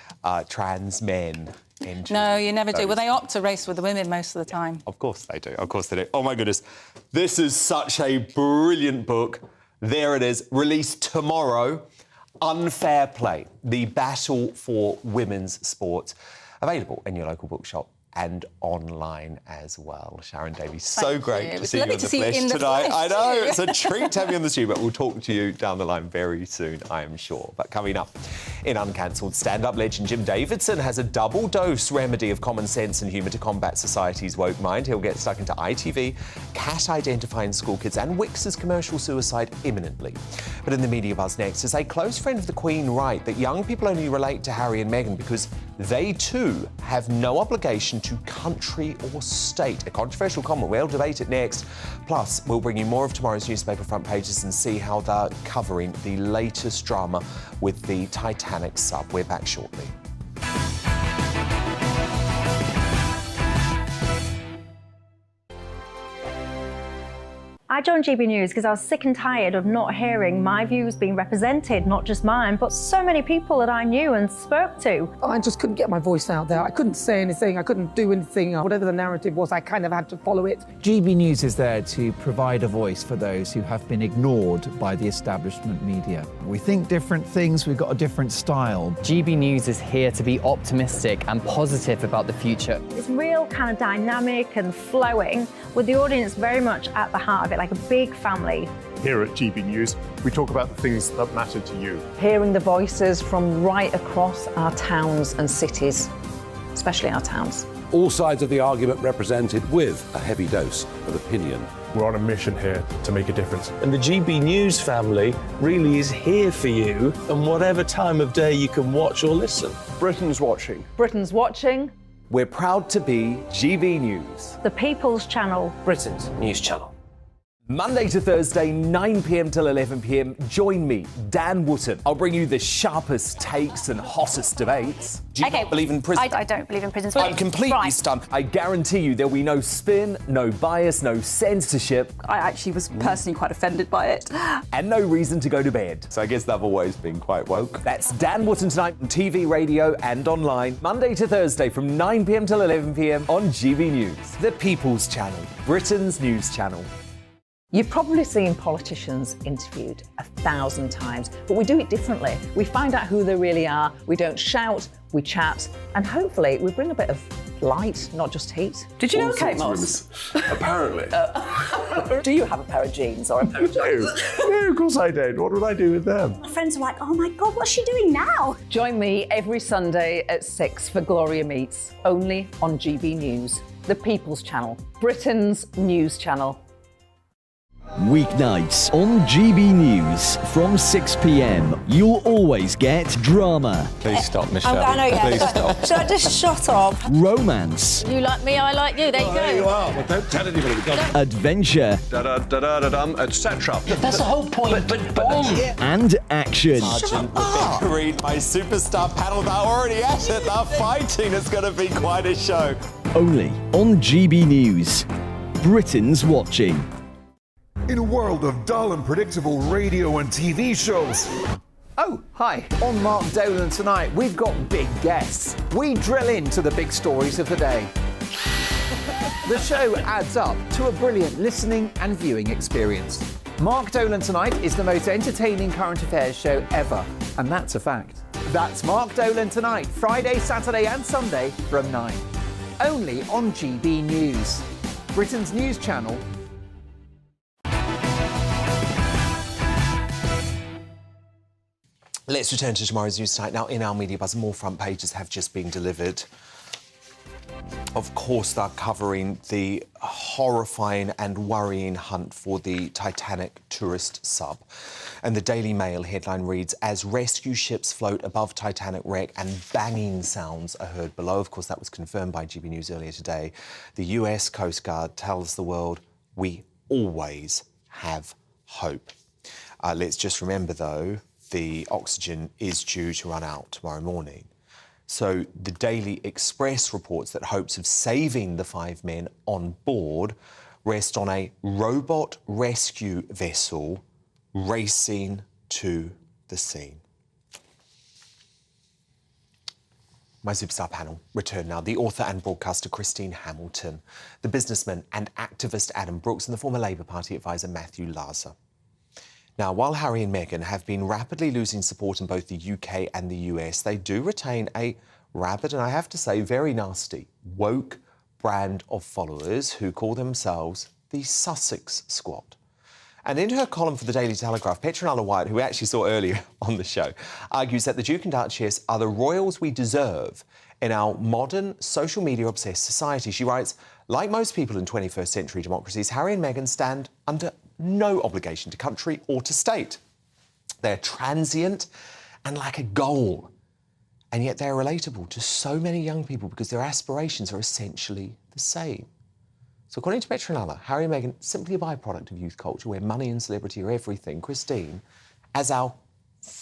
trans men No, you never do. Well, they opt to race with the women most of the time. Of course they do. Of course they do. Oh, my goodness. This is such a brilliant book. There it is, released tomorrow. Unfair Play, the battle for women's sport. Available in your local bookshop and online as well. Sharon Davies, so great to see you in the flesh tonight. I know, it's a treat to have you on the studio, but we'll talk to you down the line very soon, I am sure. But coming up, in Uncancelled, stand-up legend Jim Davidson has a double-dose remedy of common sense and humour to combat society's woke mind. He'll get stuck into ITV, cat-identifying school kids and Wix's commercial suicide imminently. But in the media buzz next, is a close friend of the Queen right that young people only relate to Harry and Meghan because they too have no obligation to country or state. A controversial comment. We'll debate it next. Plus, we'll bring you more of tomorrow's newspaper front pages and see how they're covering the latest drama with the Titanic sub. We're back shortly. I joined GB News because I was sick and tired of not hearing my views being represented, not just mine, but so many people that I knew and spoke to. I just couldn't get my voice out there. I couldn't say anything. I couldn't do anything. Whatever the narrative was, I kind of had to follow it. GB News is there to provide a voice for those who have been ignored by the establishment media. We think different things, we've got a different style. GB News is here to be optimistic and positive about the future. It's real kind of dynamic and flowing, with the audience very much at the heart of it, like a big family. Here at GB News, we talk about the things that matter to you. Hearing the voices from right across our towns and cities, especially our towns. All sides of the argument represented with a heavy dose of opinion. We're on a mission here to make a difference. And the GB News family really is here for you, and whatever time of day you can watch or listen. Britain's watching. Britain's watching. We're proud to be GB News. The People's Channel. Britain's news channel. Monday to Thursday, 9 p.m. till 11 p.m. Join me, Dan Wootton. I'll bring you the sharpest takes and hottest debates. Do you not believe in prison? I don't believe in prisons. I'm completely stunned. I guarantee you there'll be no spin, no bias, no censorship. I actually was personally quite offended by it. And no reason to go to bed. So I guess they've always been quite woke. That's Dan Wootton tonight on TV, radio and online. Monday to Thursday from 9 p.m. till 11 p.m. on GB News. The People's Channel, Britain's news channel. You've probably seen politicians interviewed 1,000 times, but we do it differently. We find out who they really are, we don't shout, we chat, and hopefully we bring a bit of light, not just heat. Did you know Kate Moss? Apparently. Do you have a pair of jeans or a pair of jeans? No, of course I don't. What would I do with them? My friends are like, oh my God, what's she doing now? Join me every Sunday at 6 for Gloria Meets, only on GB News, the People's Channel, Britain's news channel. Weeknights on GB News from 6 p.m. You'll always get drama. Please stop, Michelle. I know, yeah. Please stop. Should I just shut up? Romance. You like me, I like you. There you go. There you are. Well, don't tell anybody. Adventure. Etc. That's the whole point. And action. Sergeant read my superstar panel. They're already at it. They're fighting. It's going to be quite a show. Only on GB News. Britain's watching. In a world of dull and predictable radio and TV shows. Oh, hi. On Mark Dolan tonight, we've got big guests. We drill into the big stories of the day. The show adds up to a brilliant listening and viewing experience. Mark Dolan Tonight is the most entertaining current affairs show ever, and that's a fact. That's Mark Dolan Tonight, Friday, Saturday and Sunday from 9. Only on GB News, Britain's news channel. Let's return to tomorrow's news tonight. Now, in our media buzz, more front pages have just been delivered. Of course, they're covering the horrifying and worrying hunt for the Titanic tourist sub. And the Daily Mail headline reads, as rescue ships float above Titanic wreck and banging sounds are heard below. Of course, that was confirmed by GB News earlier today. The US Coast Guard tells the world, we always have hope. Let's just remember, though, the oxygen is due to run out tomorrow morning. So the Daily Express reports that hopes of saving the 5 men on board rest on a robot rescue vessel racing to the scene. My superstar panel return now. The author and broadcaster Christine Hamilton, the businessman and activist Adam Brooks, and the former Labour Party advisor Matthew Laza. Now, while Harry and Meghan have been rapidly losing support in both the UK and the US, they do retain a rabid and, I have to say, very nasty, woke brand of followers who call themselves the Sussex Squad. And in her column for the Daily Telegraph, Petronella Wyatt, who we actually saw earlier on the show, argues that the Duke and Duchess are the royals we deserve in our modern, social media-obsessed society. She writes, like most people in 21st century democracies, Harry and Meghan stand under no obligation to country or to state. They're transient and lack a goal. And yet they're relatable to so many young people because their aspirations are essentially the same. So according to Petronella, Harry and Meghan, simply a byproduct of youth culture where money and celebrity are everything. Christine, as our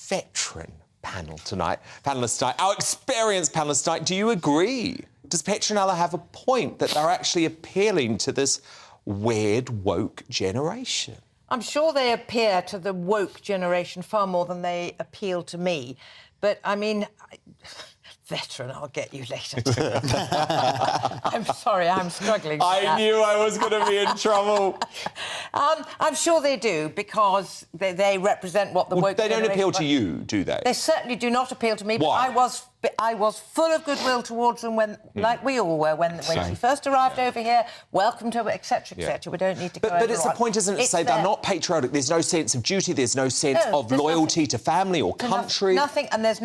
veteran panellists tonight, our experienced panellists tonight, do you agree? Does Petronella have a point that they're actually appealing to this weird woke generation? I'm sure they appeal to the woke generation far more than they appeal to me. But, I mean... Veteran, I'll get you later. I'm sorry, I'm struggling with that. I knew I was going to be in trouble. I'm sure they do, because they represent what the woke They don't generation appeal to you, do they? They certainly do not appeal to me. Why? But I was full of goodwill towards them like we all were when she first arrived over here. Welcome to, etc., etc. We don't need to go over But it's the point, isn't it, to say they're not patriotic. There's no sense of duty. There's no sense of loyalty to family or country. Nothing, and there's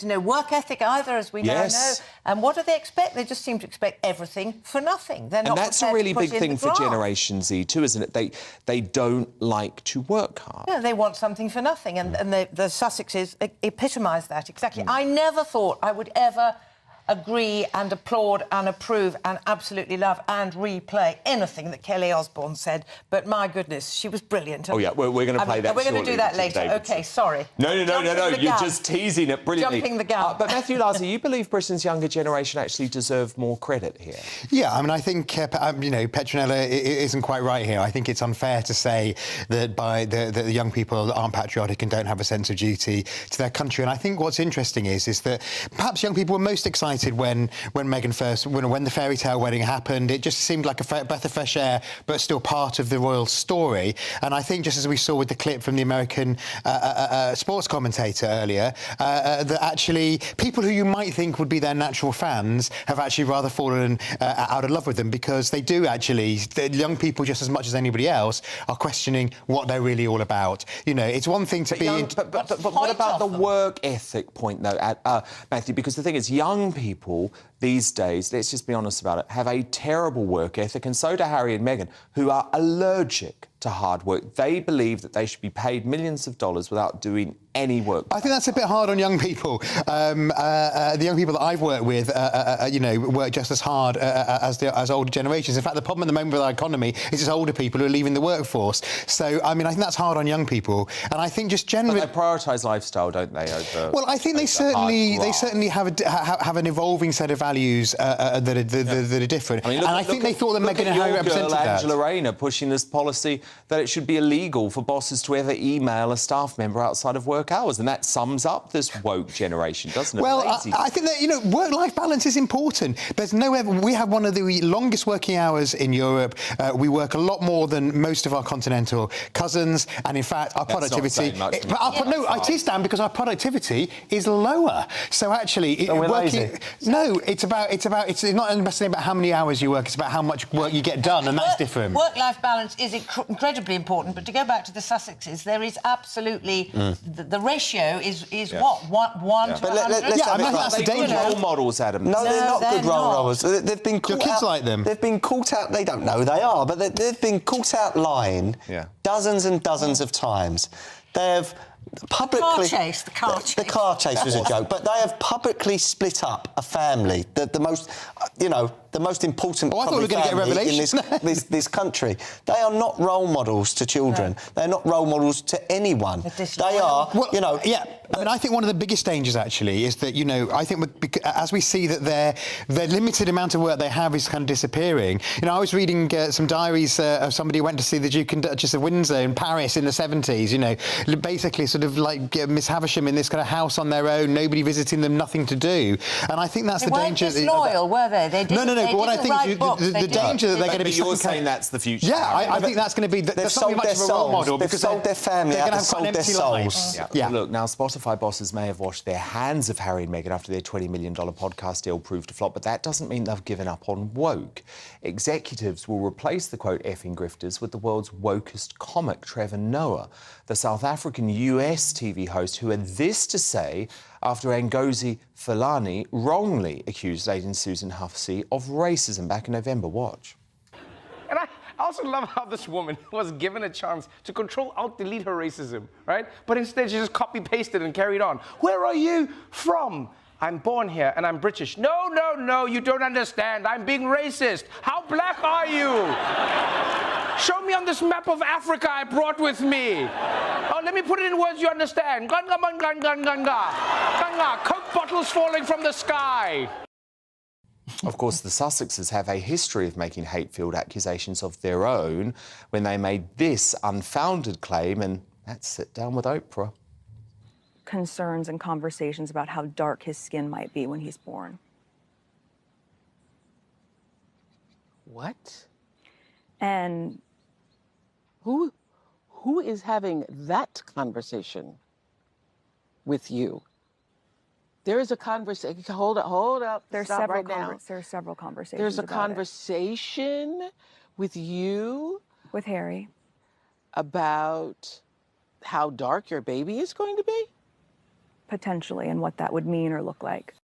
no work ethic either, as we now know. And what do they expect? They just seem to expect everything for nothing. They're not. And that's a really big thing for Generation Z too, isn't it? They don't like to work hard. No, they want something for nothing, and the Sussexes epitomise that exactly. I never thought I would ever agree and applaud and approve and absolutely love and replay anything that Kelly Osbourne said, but my goodness, she was brilliant. Oh yeah, we're going to play that. We're going to do that later. Davidson. OK, sorry. No, you're just teasing it brilliantly. Jumping the gun. But Matthew Laza, you believe Britain's younger generation actually deserve more credit here? Yeah, I mean, I think, Petronella isn't quite right here. I think it's unfair to say that the young people aren't patriotic and don't have a sense of duty to their country. And I think what's interesting is that perhaps young people were most excited when Meghan first, when the fairy tale wedding happened. It just seemed like a breath of fresh air, but still part of the royal story. And I think, just as we saw with the clip from the American sports commentator earlier, that actually people who you might think would be their natural fans have actually rather fallen out of love with them, because they do actually, the young people, just as much as anybody else, are questioning what they're really all about. You know, it's one thing to be... But what about the work ethic point, though, Matthew? Because the thing is, young people these days, let's just be honest about it, have a terrible work ethic, and so do Harry and Meghan, who are allergic to hard work. They believe that they should be paid millions of dollars without doing any work. I think that's a bit hard on young people. The young people that I've worked with, work just as hard as older generations. In fact, the problem at the moment with our economy is it's older people who are leaving the workforce. So, I mean, I think that's hard on young people. And I think just generally... But they prioritise lifestyle, don't they, over... Well, I think they certainly have an evolving set of values that are different. I mean, I think they thought that Meghan and Harry represented that. Angela Rayner pushing this policy that it should be illegal for bosses to ever email a staff member outside of work hours, and that sums up this woke generation, doesn't it? Well, I think that, work-life balance is important. We have one of the longest working hours in Europe. We work a lot more than most of our continental cousins, and in fact, our productivity... it is, Dan, because our productivity is lower. So actually... we're lazy. No, it's not necessarily about how many hours you work, it's about how much work you get done, and that's different. Work-life balance is incredibly important, but to go back to the Sussexes, there is absolutely... The ratio is what? 1 to 100? That's the danger. Role models, Adam. No, they're not good role models. They've been caught Your kids like them? They've been caught out... They don't know they are, but they've been caught out lying dozens and dozens of times. They've publicly... The car chase. The car chase was a joke, but they have publicly split up a family. The most, the most important I thought we were going to get a revelation. in this country. They are not role models to children. No. They're not role models to anyone. They are, you know... Yeah, I mean, I think one of the biggest dangers, actually, is that, you know, I think as we see that their limited amount of work they have is kind of disappearing. You know, I was reading some diaries of somebody who went to see the Duke and Duchess of Windsor in Paris in the 70s, you know, basically sort of like Miss Havisham in this kind of house on their own, nobody visiting them, nothing to do. And I think that's the danger. They weren't disloyal, were they? They didn't, no. But what I think is the danger that they're going to be... You're saying that's the future. Yeah, I think that's going to be... They've sold their souls. They've sold their family out. They've sold their souls. Yeah. Look, now Spotify bosses may have washed their hands of Harry and Meghan after their $20 million podcast deal proved to flop, but that doesn't mean they've given up on woke. Executives will replace the, quote, effing grifters with the world's wokest comic, Trevor Noah, the South African-US TV host who had this to say after Ngozi Fulani wrongly accused Lady Susan Hussey of racism back in November. Watch. And I also love how this woman was given a chance to control, delete her racism, right? But instead she just copy-pasted and carried on. Where are you from? I'm born here and I'm British. No, you don't understand. I'm being racist. How black are you? Show me on this map of Africa I brought with me. Oh, let me put it in words you understand. Ganga, Coke bottles falling from the sky. Of course, the Sussexes have a history of making hate-filled accusations of their own when they made this unfounded claim, and that's sit down with Oprah. Concerns and conversations about how dark his skin might be when he's born. What? And who is having that conversation with you? There is a conversation. Hold up. There's Stop several right now. There's several conversations. There's a about conversation with you, with Harry, about how dark your baby is going to be. Potentially, and what that would mean or look like.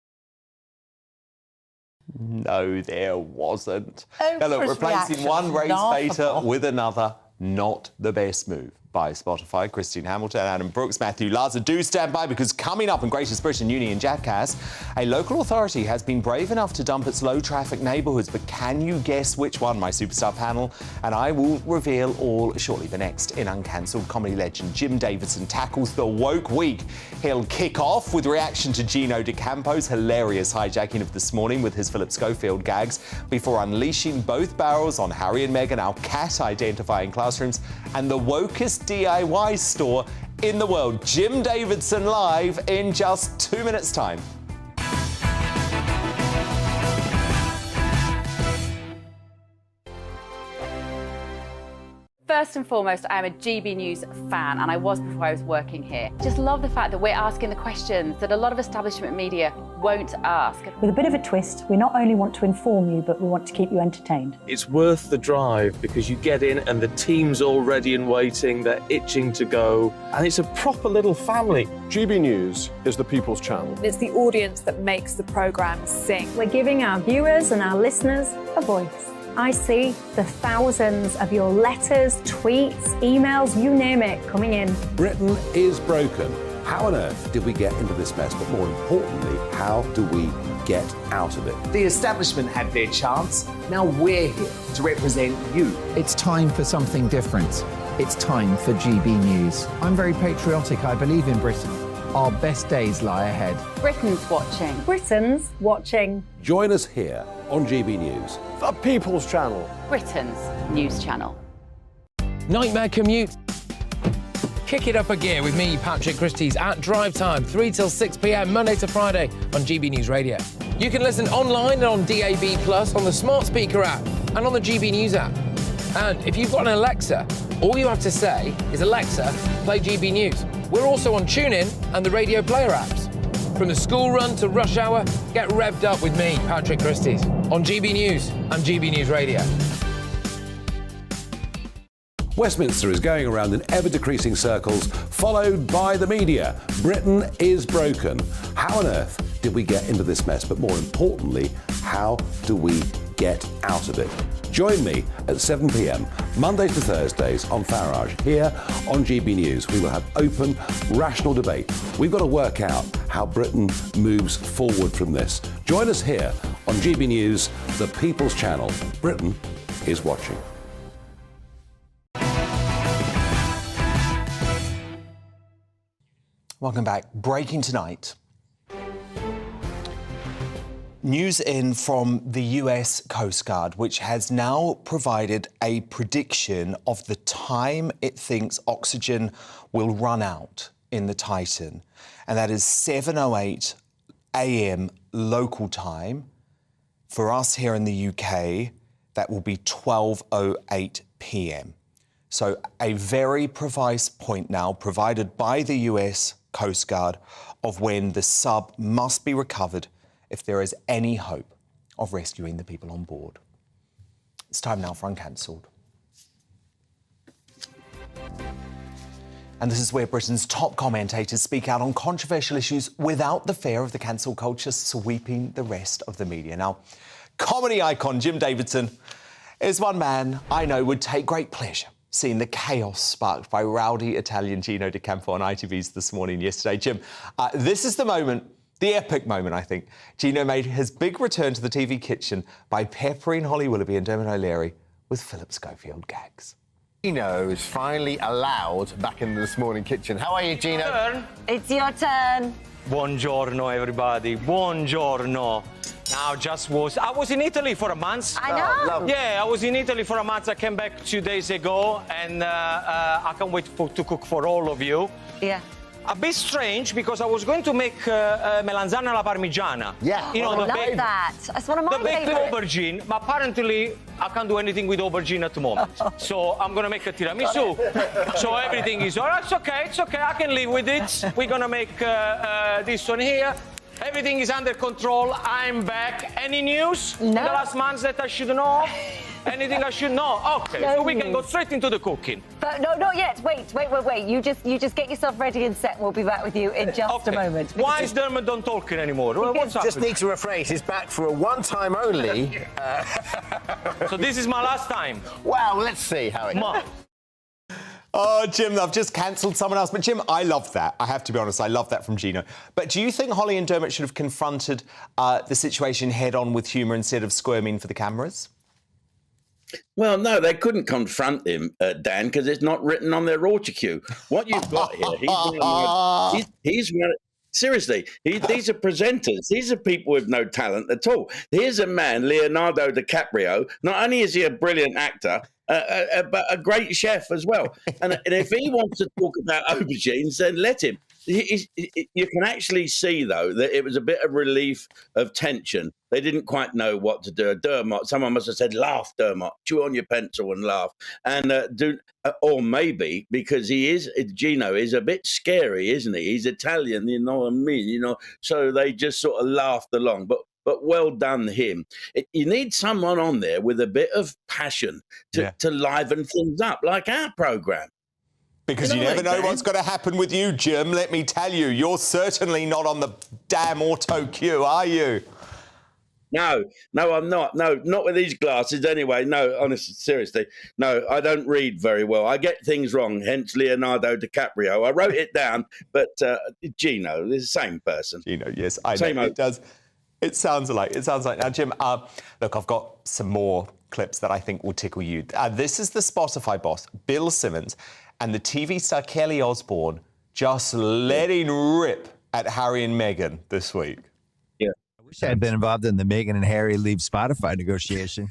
No, there wasn't. Oprah's Now, look, replacing one race beta laughable. with another, not the best move. By Spotify, Christine Hamilton, Adam Brooks, Matthew Larser. Do stand by, because coming up in Greatest Britain, Uni and Jackass, a local authority has been brave enough to dump its low-traffic neighbourhoods. But can you guess which one, my superstar panel? And I will reveal all shortly. But next, in uncancelled comedy legend Jim Davidson tackles the woke week. He'll kick off with reaction to Gino D'Acampo's hilarious hijacking of This Morning with his Philip Schofield gags, before unleashing both barrels on Harry and Meghan, our cat-identifying classrooms, and the wokest DIY store in the world. Jim Davidson live in just 2 minutes' time. First and foremost, I am a GB News fan, and I was before I was working here. Just love the fact that we're asking the questions that a lot of establishment media won't ask. With a bit of a twist, we not only want to inform you, but we want to keep you entertained. It's worth the drive, because you get in and the team's all ready and waiting, they're itching to go, and it's a proper little family. GB News is the people's channel. It's the audience that makes the programme sing. We're giving our viewers and our listeners a voice. I see the thousands of your letters, tweets, emails, you name it, coming in. Britain is broken. How on earth did we get into this mess? But more importantly, how do we get out of it? The establishment had their chance. Now we're here to represent you. It's time for something different. It's time for GB News. I'm very patriotic. I believe in Britain. Our best days lie ahead. Britain's watching. Britain's watching. Join us here on GB News. The People's Channel. Britain's news channel. Nightmare commute. Kick it up a gear with me, Patrick Christie's, at drive time, 3 till 6 p.m, Monday to Friday on GB News Radio. You can listen online and on DAB+, on the smart speaker app, and on the GB News app. And if you've got an Alexa, all you have to say is, Alexa, play GB News. We're also on TuneIn and the Radio Player apps. From the school run to rush hour, get revved up with me, Patrick Christie's, on GB News and GB News Radio. Westminster is going around in ever-decreasing circles, followed by the media. Britain is broken. How on earth did we get into this mess? But more importantly, how do we get out of it? Join me at 7 p.m, Mondays to Thursdays on Farage, here on GB News. We will have open, rational debate. We've got to work out how Britain moves forward from this. Join us here on GB News, the People's Channel. Britain is watching. Welcome back. Breaking tonight. News in from the US Coast Guard, which has now provided a prediction of the time it thinks oxygen will run out in the Titan. And that is 7:08 a.m. local time. For us here in the UK, that will be 12:08 p.m. So a very precise point now provided by the US Coast Guard of when the sub must be recovered if there is any hope of rescuing the people on board. It's time now for Uncancelled. And this is where Britain's top commentators speak out on controversial issues without the fear of the cancel culture sweeping the rest of the media. Now, comedy icon Jim Davidson is one man I know would take great pleasure seeing the chaos sparked by rowdy Italian Gino D'Acampo on ITV's This Morning yesterday. Jim, this is the moment, the epic moment, I think. Gino made his big return to the TV kitchen by peppering Holly Willoughby and Dermot O'Leary with Philip Schofield gags. Gino is finally allowed back in the This Morning kitchen. How are you, Gino? Turn. It's your turn. Buongiorno, everybody. Buongiorno. Now, I was in Italy for a month. I know. Yeah, I was in Italy for a month. I came back 2 days ago, and I can't wait to cook for all of you. Yeah. A bit strange because I was going to make melanzane alla parmigiana. Yeah. You know, I love that. That's one of my favorites. The baked aubergine, but apparently I can't do anything with aubergine at the moment. So I'm going to make a tiramisu. So everything is all right. It's okay. I can live with it. We're going to make this one here. Everything is under control. I'm back. Any news in the last months that I should know? Anything I should know? Okay, so we can go straight into the cooking. But no, not yet. Wait. You just get yourself ready and set. We'll be back with you in just a moment. Why is Dermot not talking anymore? What's Just happened? need to rephrase. He's back for a one-time only. So this is my last time. Well, let's see how it goes. Oh, Jim, I've just cancelled someone else. But, Jim, I love that. I have to be honest, I love that from Gino. But do you think Holly and Dermot should have confronted the situation head-on with humour instead of squirming for the cameras? Well, no, they couldn't confront him, Dan, because it's not written on their autocue. What you've got here, he's one. Seriously, these are presenters. These are people with no talent at all. Here's a man, Leonardo DiCaprio. Not only is he a brilliant actor, but a great chef as well. And if he wants to talk about aubergines, then let him. You can actually see, though, that it was a bit of relief of tension. They didn't quite know what to do. Dermot, someone must have said, laugh, Dermot, chew on your pencil and laugh. And or maybe because Gino is a bit scary, isn't he? He's Italian, you know what I mean? So they just sort of laughed along. But well done him. You need someone on there with a bit of passion to liven things up, like our programme. Because you never know what's going to happen with you, Jim. Let me tell you, you're certainly not on the damn auto cue, are you? No, I'm not. No, not with these glasses anyway. No, honestly, seriously. No, I don't read very well. I get things wrong, hence Leonardo DiCaprio. I wrote it down, but Gino is the same person. Gino, yes, I know. It does. It sounds like. Now, Jim, look, I've got some more clips that I think will tickle you. This is the Spotify boss, Bill Simmons, and the TV star Kelly Osbourne just letting rip at Harry and Meghan this week. Yeah. I wish I had been involved in the Meghan and Harry leave Spotify negotiation.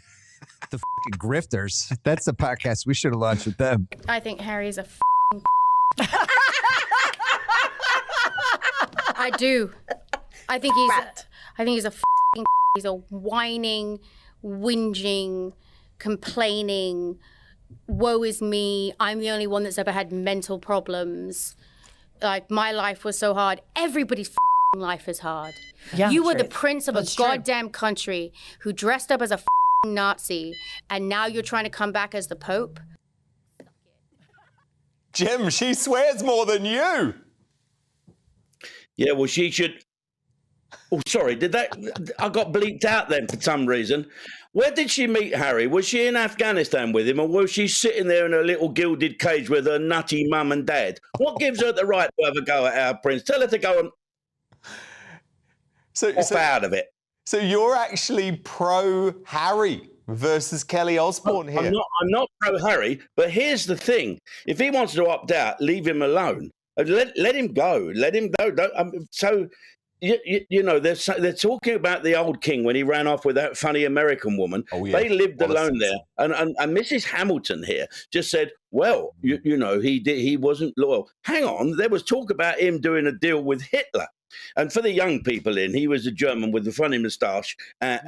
The f***ing grifters. That's the podcast we should have launched with them. I think Harry's a I do. I think he's a he's a whining, whinging, complaining, woe is me, I'm the only one that's ever had mental problems. Like, my life was so hard. Everybody's life is hard. Yeah, you were the prince of a goddamn country who dressed up as a Nazi, and now you're trying to come back as the Pope? Jim, she swears more than you. Yeah, well, she should... Oh, sorry, I got bleeped out then for some reason. Where did she meet Harry? Was she in Afghanistan with him, or was she sitting there in a little gilded cage with her nutty mum and dad? What gives her the right to have a go at our prince? Tell her to go and off out of it. So you're actually pro Harry versus Kelly Osbourne here. I'm not pro Harry, but here's the thing: if he wants to opt out, leave him alone. Let him go. Let him go. You know, they're talking about the old king when he ran off with that funny American woman. Oh, yeah. They lived alone there, and Mrs. Hamilton here just said, "Well, you know, he wasn't loyal." Hang on, there was talk about him doing a deal with Hitler. And for the young people he was a German with a funny moustache and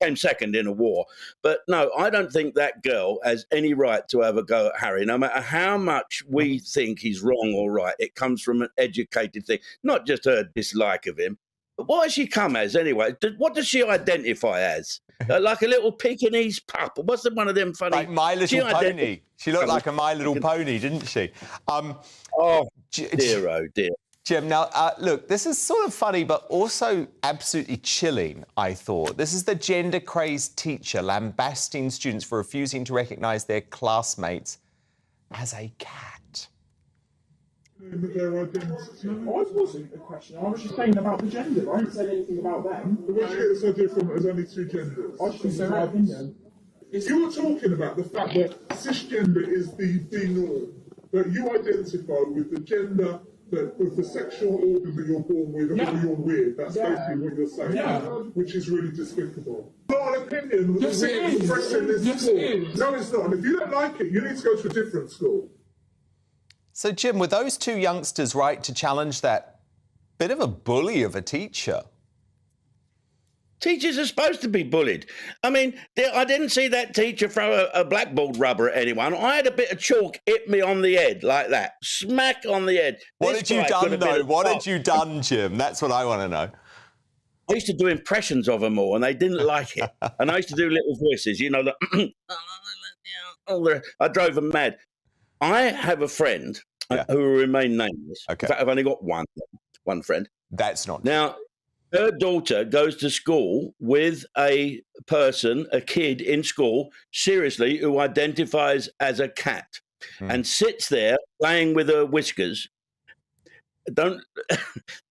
came second in a war. But no, I don't think that girl has any right to have a go at Harry. No matter how much we think he's wrong or right, it comes from an educated thing, not just her dislike of him. But what has she come as anyway? What does she identify as? Like a little Pekingese pup? What's the one of them funny? Like My Little Pony. She looked like a My Little Pony, didn't she? Oh, dear, oh dear. Jim, now, look, this is sort of funny, but also absolutely chilling, I thought. This is the gender-crazed teacher lambasting students for refusing to recognise their classmates as a cat. Their identity. I wasn't a question. I was just saying about the gender. I didn't say anything about them. Why do you get it so different? There's only two genders. I just say my opinion. You were talking about the fact that cisgender is the norm, that you identify with the gender, with the sexual organ that you're born with, and that you're weird. That's basically what you're saying, which is really despicable. Not an opinion. Yes, it is. Yes, it is. No, it's not. And if you don't like it, you need to go to a different school. So, Jim, were those two youngsters right to challenge that bit of a bully of a teacher? Teachers are supposed to be bullied. I mean, I didn't see that teacher throw a blackboard rubber at anyone. I had a bit of chalk hit me on the head like that. Smack on the head. What had you done, though? What had you done, Jim? That's what I want to know. I used to do impressions of them all, and they didn't like it. And I used to do little voices, you know, I drove them mad. I have a friend who will remain nameless. Okay. In fact, I've only got one friend. That's not now. Her daughter goes to school with a kid in school, seriously, who identifies as a cat and sits there playing with her whiskers. Don't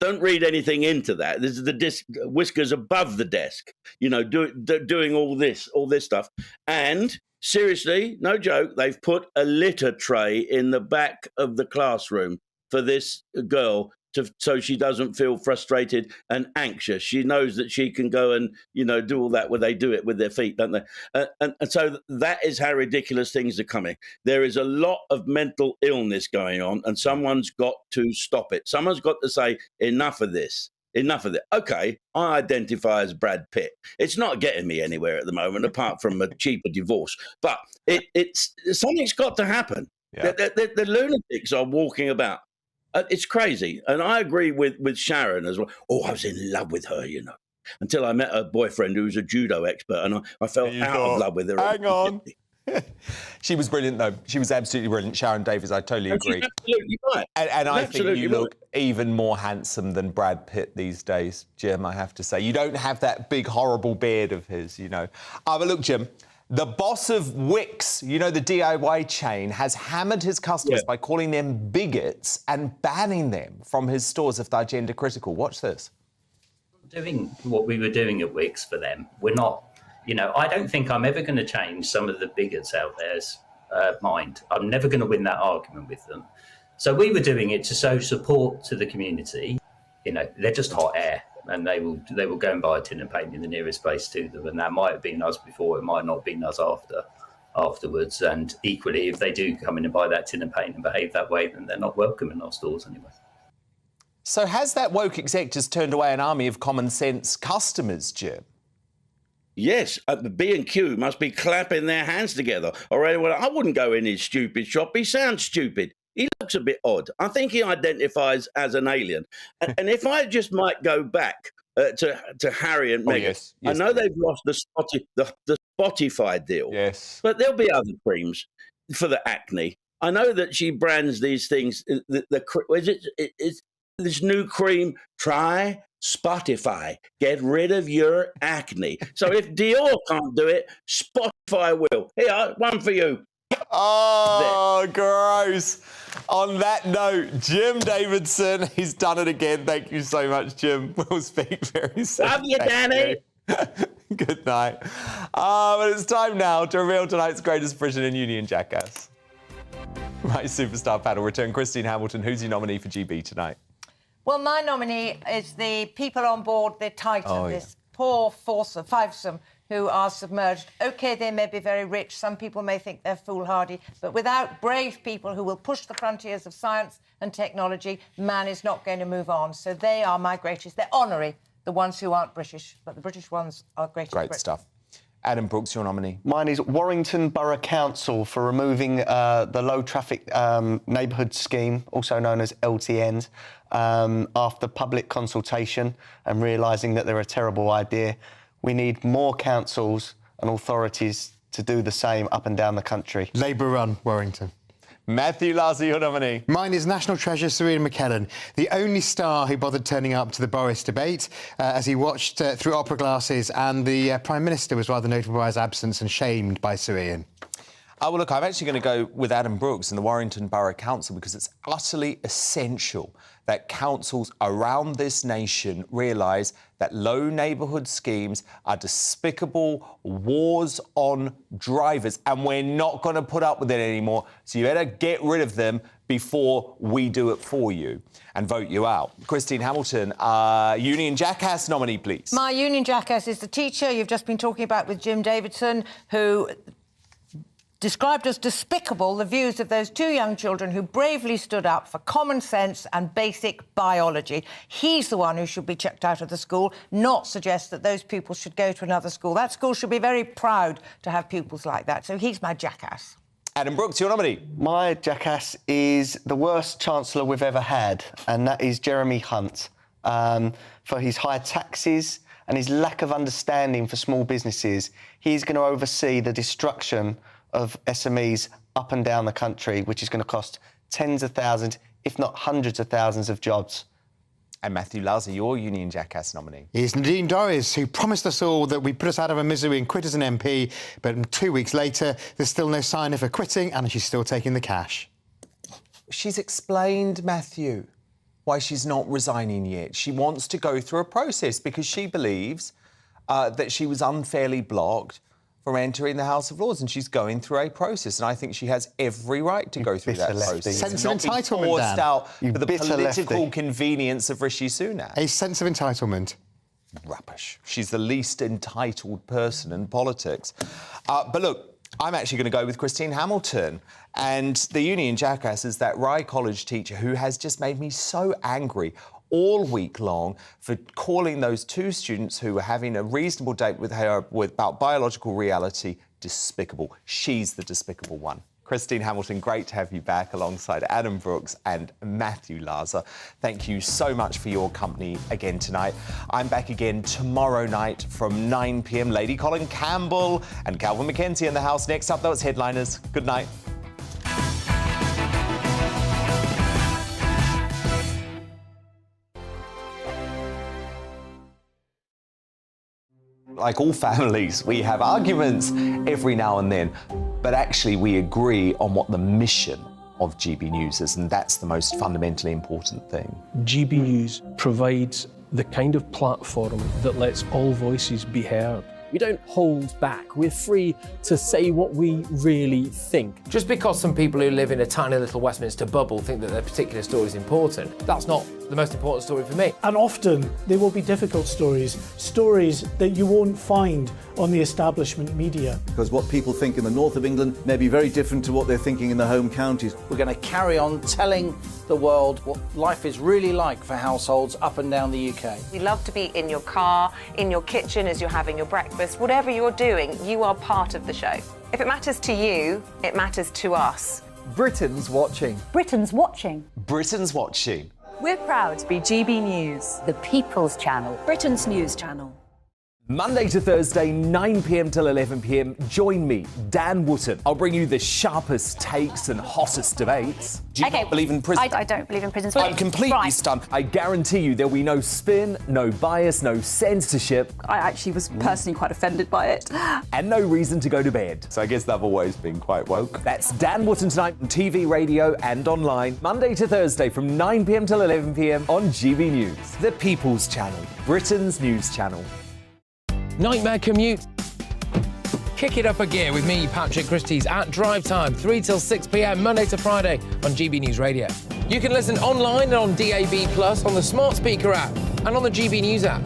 read anything into that. This is the whiskers above the desk, you know, doing all this stuff. And seriously, no joke, they've put a litter tray in the back of the classroom for this girl so she doesn't feel frustrated and anxious. She knows that she can go and, you know, do all that where they do it with their feet, don't they? And so that is how ridiculous things are coming. There is a lot of mental illness going on, and someone's got to stop it. Someone's got to say, enough of this. Enough of it. Okay, I identify as Brad Pitt. It's not getting me anywhere at the moment, apart from a cheaper divorce. But it's something's got to happen. Yeah. The lunatics are walking about. It's crazy. And I agree with Sharon as well. Oh, I was in love with her, you know, until I met her boyfriend who was a judo expert, and I fell out of love with her. Hang on. She was brilliant, though. She was absolutely brilliant. Sharon Davies, I totally agree. She's absolutely right. And I think you look even more handsome than Brad Pitt these days, Jim, I have to say. You don't have that big, horrible beard of his, you know. But look, Jim, the boss of Wix, you know, the DIY chain, has hammered his customers by calling them bigots and banning them from his stores if they're gender critical. Watch this. Doing what we were doing at Wix for them, we're not, you know, I don't think I'm ever going to change some of the bigots out there's mind. I'm never going to win that argument with them. So we were doing it to show support to the community. You know, they're just hot air. And they will go and buy a tin of paint in the nearest place to them, and that might have been us before, it might not have been us afterwards. And equally, if they do come in and buy that tin of paint and behave that way, then they're not welcome in our stores anyway. So has that woke exec just turned away an army of common sense customers, Jim? Yes, B&Q must be clapping their hands together. Or anyone, I wouldn't go in his stupid shop. He sounds stupid. He looks a bit odd. I think he identifies as an alien. And if I just might go back to Harry and Meghan, yes, I know they've lost the Spotify deal. Yes. But there'll be other creams for the acne. I know that she brands these things. It's this new cream, try Spotify. Get rid of your acne. So if Dior can't do it, Spotify will. Here, one for you. Oh, gross. On that note, Jim Davidson, he's done it again. Thank you so much, Jim. We'll speak very soon. Love you, Danny. Good night. But it's time now to reveal tonight's greatest Briton and Union jackass. My superstar panel return. Christine Hamilton, who's your nominee for GB tonight? Well, my nominee is the people on board the Titan, this poor fivesome who are submerged. OK, they may be very rich. Some people may think they're foolhardy. But without brave people who will push the frontiers of science and technology, man is not going to move on. So they are my greatest. They're honorary, the ones who aren't British. But the British ones are greatest. Great stuff. Adam Brooks, your nominee. Mine is Warrington Borough Council for removing the low traffic neighbourhood scheme, also known as LTNs, after public consultation and realising that they're a terrible idea. We need more councils and authorities to do the same up and down the country. Labour run, Warrington. Matthew Larser, your nominee. Mine is National Treasure Serena McKellen, the only star who bothered turning up to the Boris debate as he watched through opera glasses, and the Prime Minister was rather notable by his absence and shamed by Serena. Well, look, I'm actually going to go with Adam Brooks and the Warrington Borough Council because it's utterly essential that councils around this nation realise that low neighbourhood schemes are despicable wars on drivers, and we're not going to put up with it anymore. So you better get rid of them before we do it for you and vote you out. Christine Hamilton, Union Jackass nominee, please. My Union Jackass is the teacher you've just been talking about with Jim Davidson, who described as despicable the views of those two young children who bravely stood up for common sense and basic biology. He's the one who should be chucked out of the school, not suggest that those pupils should go to another school. That school should be very proud to have pupils like that. So he's my jackass. Adam Brooks, your nominee. My jackass is the worst Chancellor we've ever had, and that is Jeremy Hunt, for his high taxes and his lack of understanding for small businesses. He's going to oversee the destruction of SMEs up and down the country, which is going to cost tens of thousands, if not hundreds of thousands of jobs. And Matthew Larser, your Union Jackass nominee. It's Nadine Dorries, who promised us all that we'd put us out of our misery and quit as an MP, but 2 weeks later, there's still no sign of her quitting and she's still taking the cash. She's explained, Matthew, why she's not resigning yet. She wants to go through a process because she believes that she was unfairly blocked from entering the House of Lords, and she's going through a process, and I think she has every right to go through that process. Sense of not be entitlement, forced Dan. out You for the bitter political lefty. convenience of Rishi Sunak. A sense of entitlement. Rubbish. She's the least entitled person in politics. But look, I'm actually going to go with Christine Hamilton. And the Union Jackass is that Rye College teacher who has just made me so angry all week long for calling those two students who were having a reasonable date with her about biological reality despicable. She's the despicable one. Christine Hamilton, great to have you back alongside Adam Brooks and Matthew Larser. Thank you so much for your company again tonight. I'm back again tomorrow night from 9 p.m. Lady Colin Campbell and Calvin McKenzie in the house. Next up, though, it's Headliners. Good night. Like all families, we have arguments every now and then, but actually we agree on what the mission of GB News is, and that's the most fundamentally important thing. GB News provides the kind of platform that lets all voices be heard. We don't hold back. We're free to say what we really think. Just because some people who live in a tiny little Westminster bubble think that their particular story is important, that's not the most important story for me. And often they will be difficult stories, stories that you won't find on the establishment media. Because what people think in the north of England may be very different to what they're thinking in the home counties. We're going to carry on telling the world what life is really like for households up and down the UK. We love to be in your car, in your kitchen as you're having your breakfast. Whatever you're doing, you are part of the show. If it matters to you, it matters to us. Britain's watching. Britain's watching. Britain's watching. We're proud to be GB News, the People's Channel, Britain's news channel. Monday to Thursday, 9 p.m. till 11 p.m. Join me, Dan Wootton. I'll bring you the sharpest takes and hottest debates. Do you not believe in prison? I don't believe in prison. I'm completely stunned. I guarantee you there'll be no spin, no bias, no censorship. I actually was personally quite offended by it. And no reason to go to bed. So I guess they've always been quite woke. That's Dan Wootton tonight on TV, radio and online. Monday to Thursday from 9 p.m. till 11 p.m. on GB News. The People's Channel, Britain's news channel. Nightmare commute. Kick it up a gear with me, Patrick Christys, at drive time, 3 till 6 p.m. Monday to Friday on GB News Radio. You can listen online and on DAB+, on the smart speaker app and on the GB News app.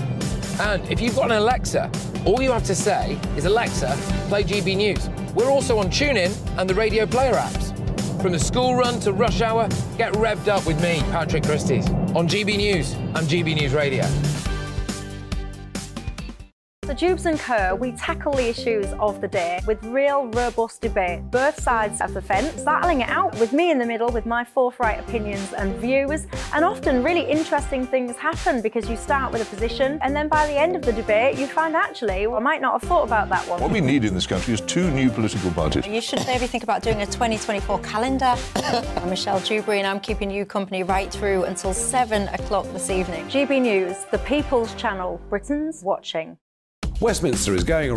And if you've got an Alexa, all you have to say is, Alexa, play GB News. We're also on TuneIn and the Radio Player apps. From the school run to rush hour, get revved up with me, Patrick Christys, on GB News and GB News Radio. The Jubes and Kerr, we tackle the issues of the day with real, robust debate, both sides of the fence, battling it out with me in the middle with my forthright opinions and views. And often really interesting things happen because you start with a position and then by the end of the debate you find actually, well, I might not have thought about that one. What we need in this country is 2 new political parties. You should maybe think about doing a 2024 calendar. I'm Michelle Dewberry and I'm keeping you company right through until 7 o'clock this evening. GB News, the People's Channel, Britain's watching. Westminster is going around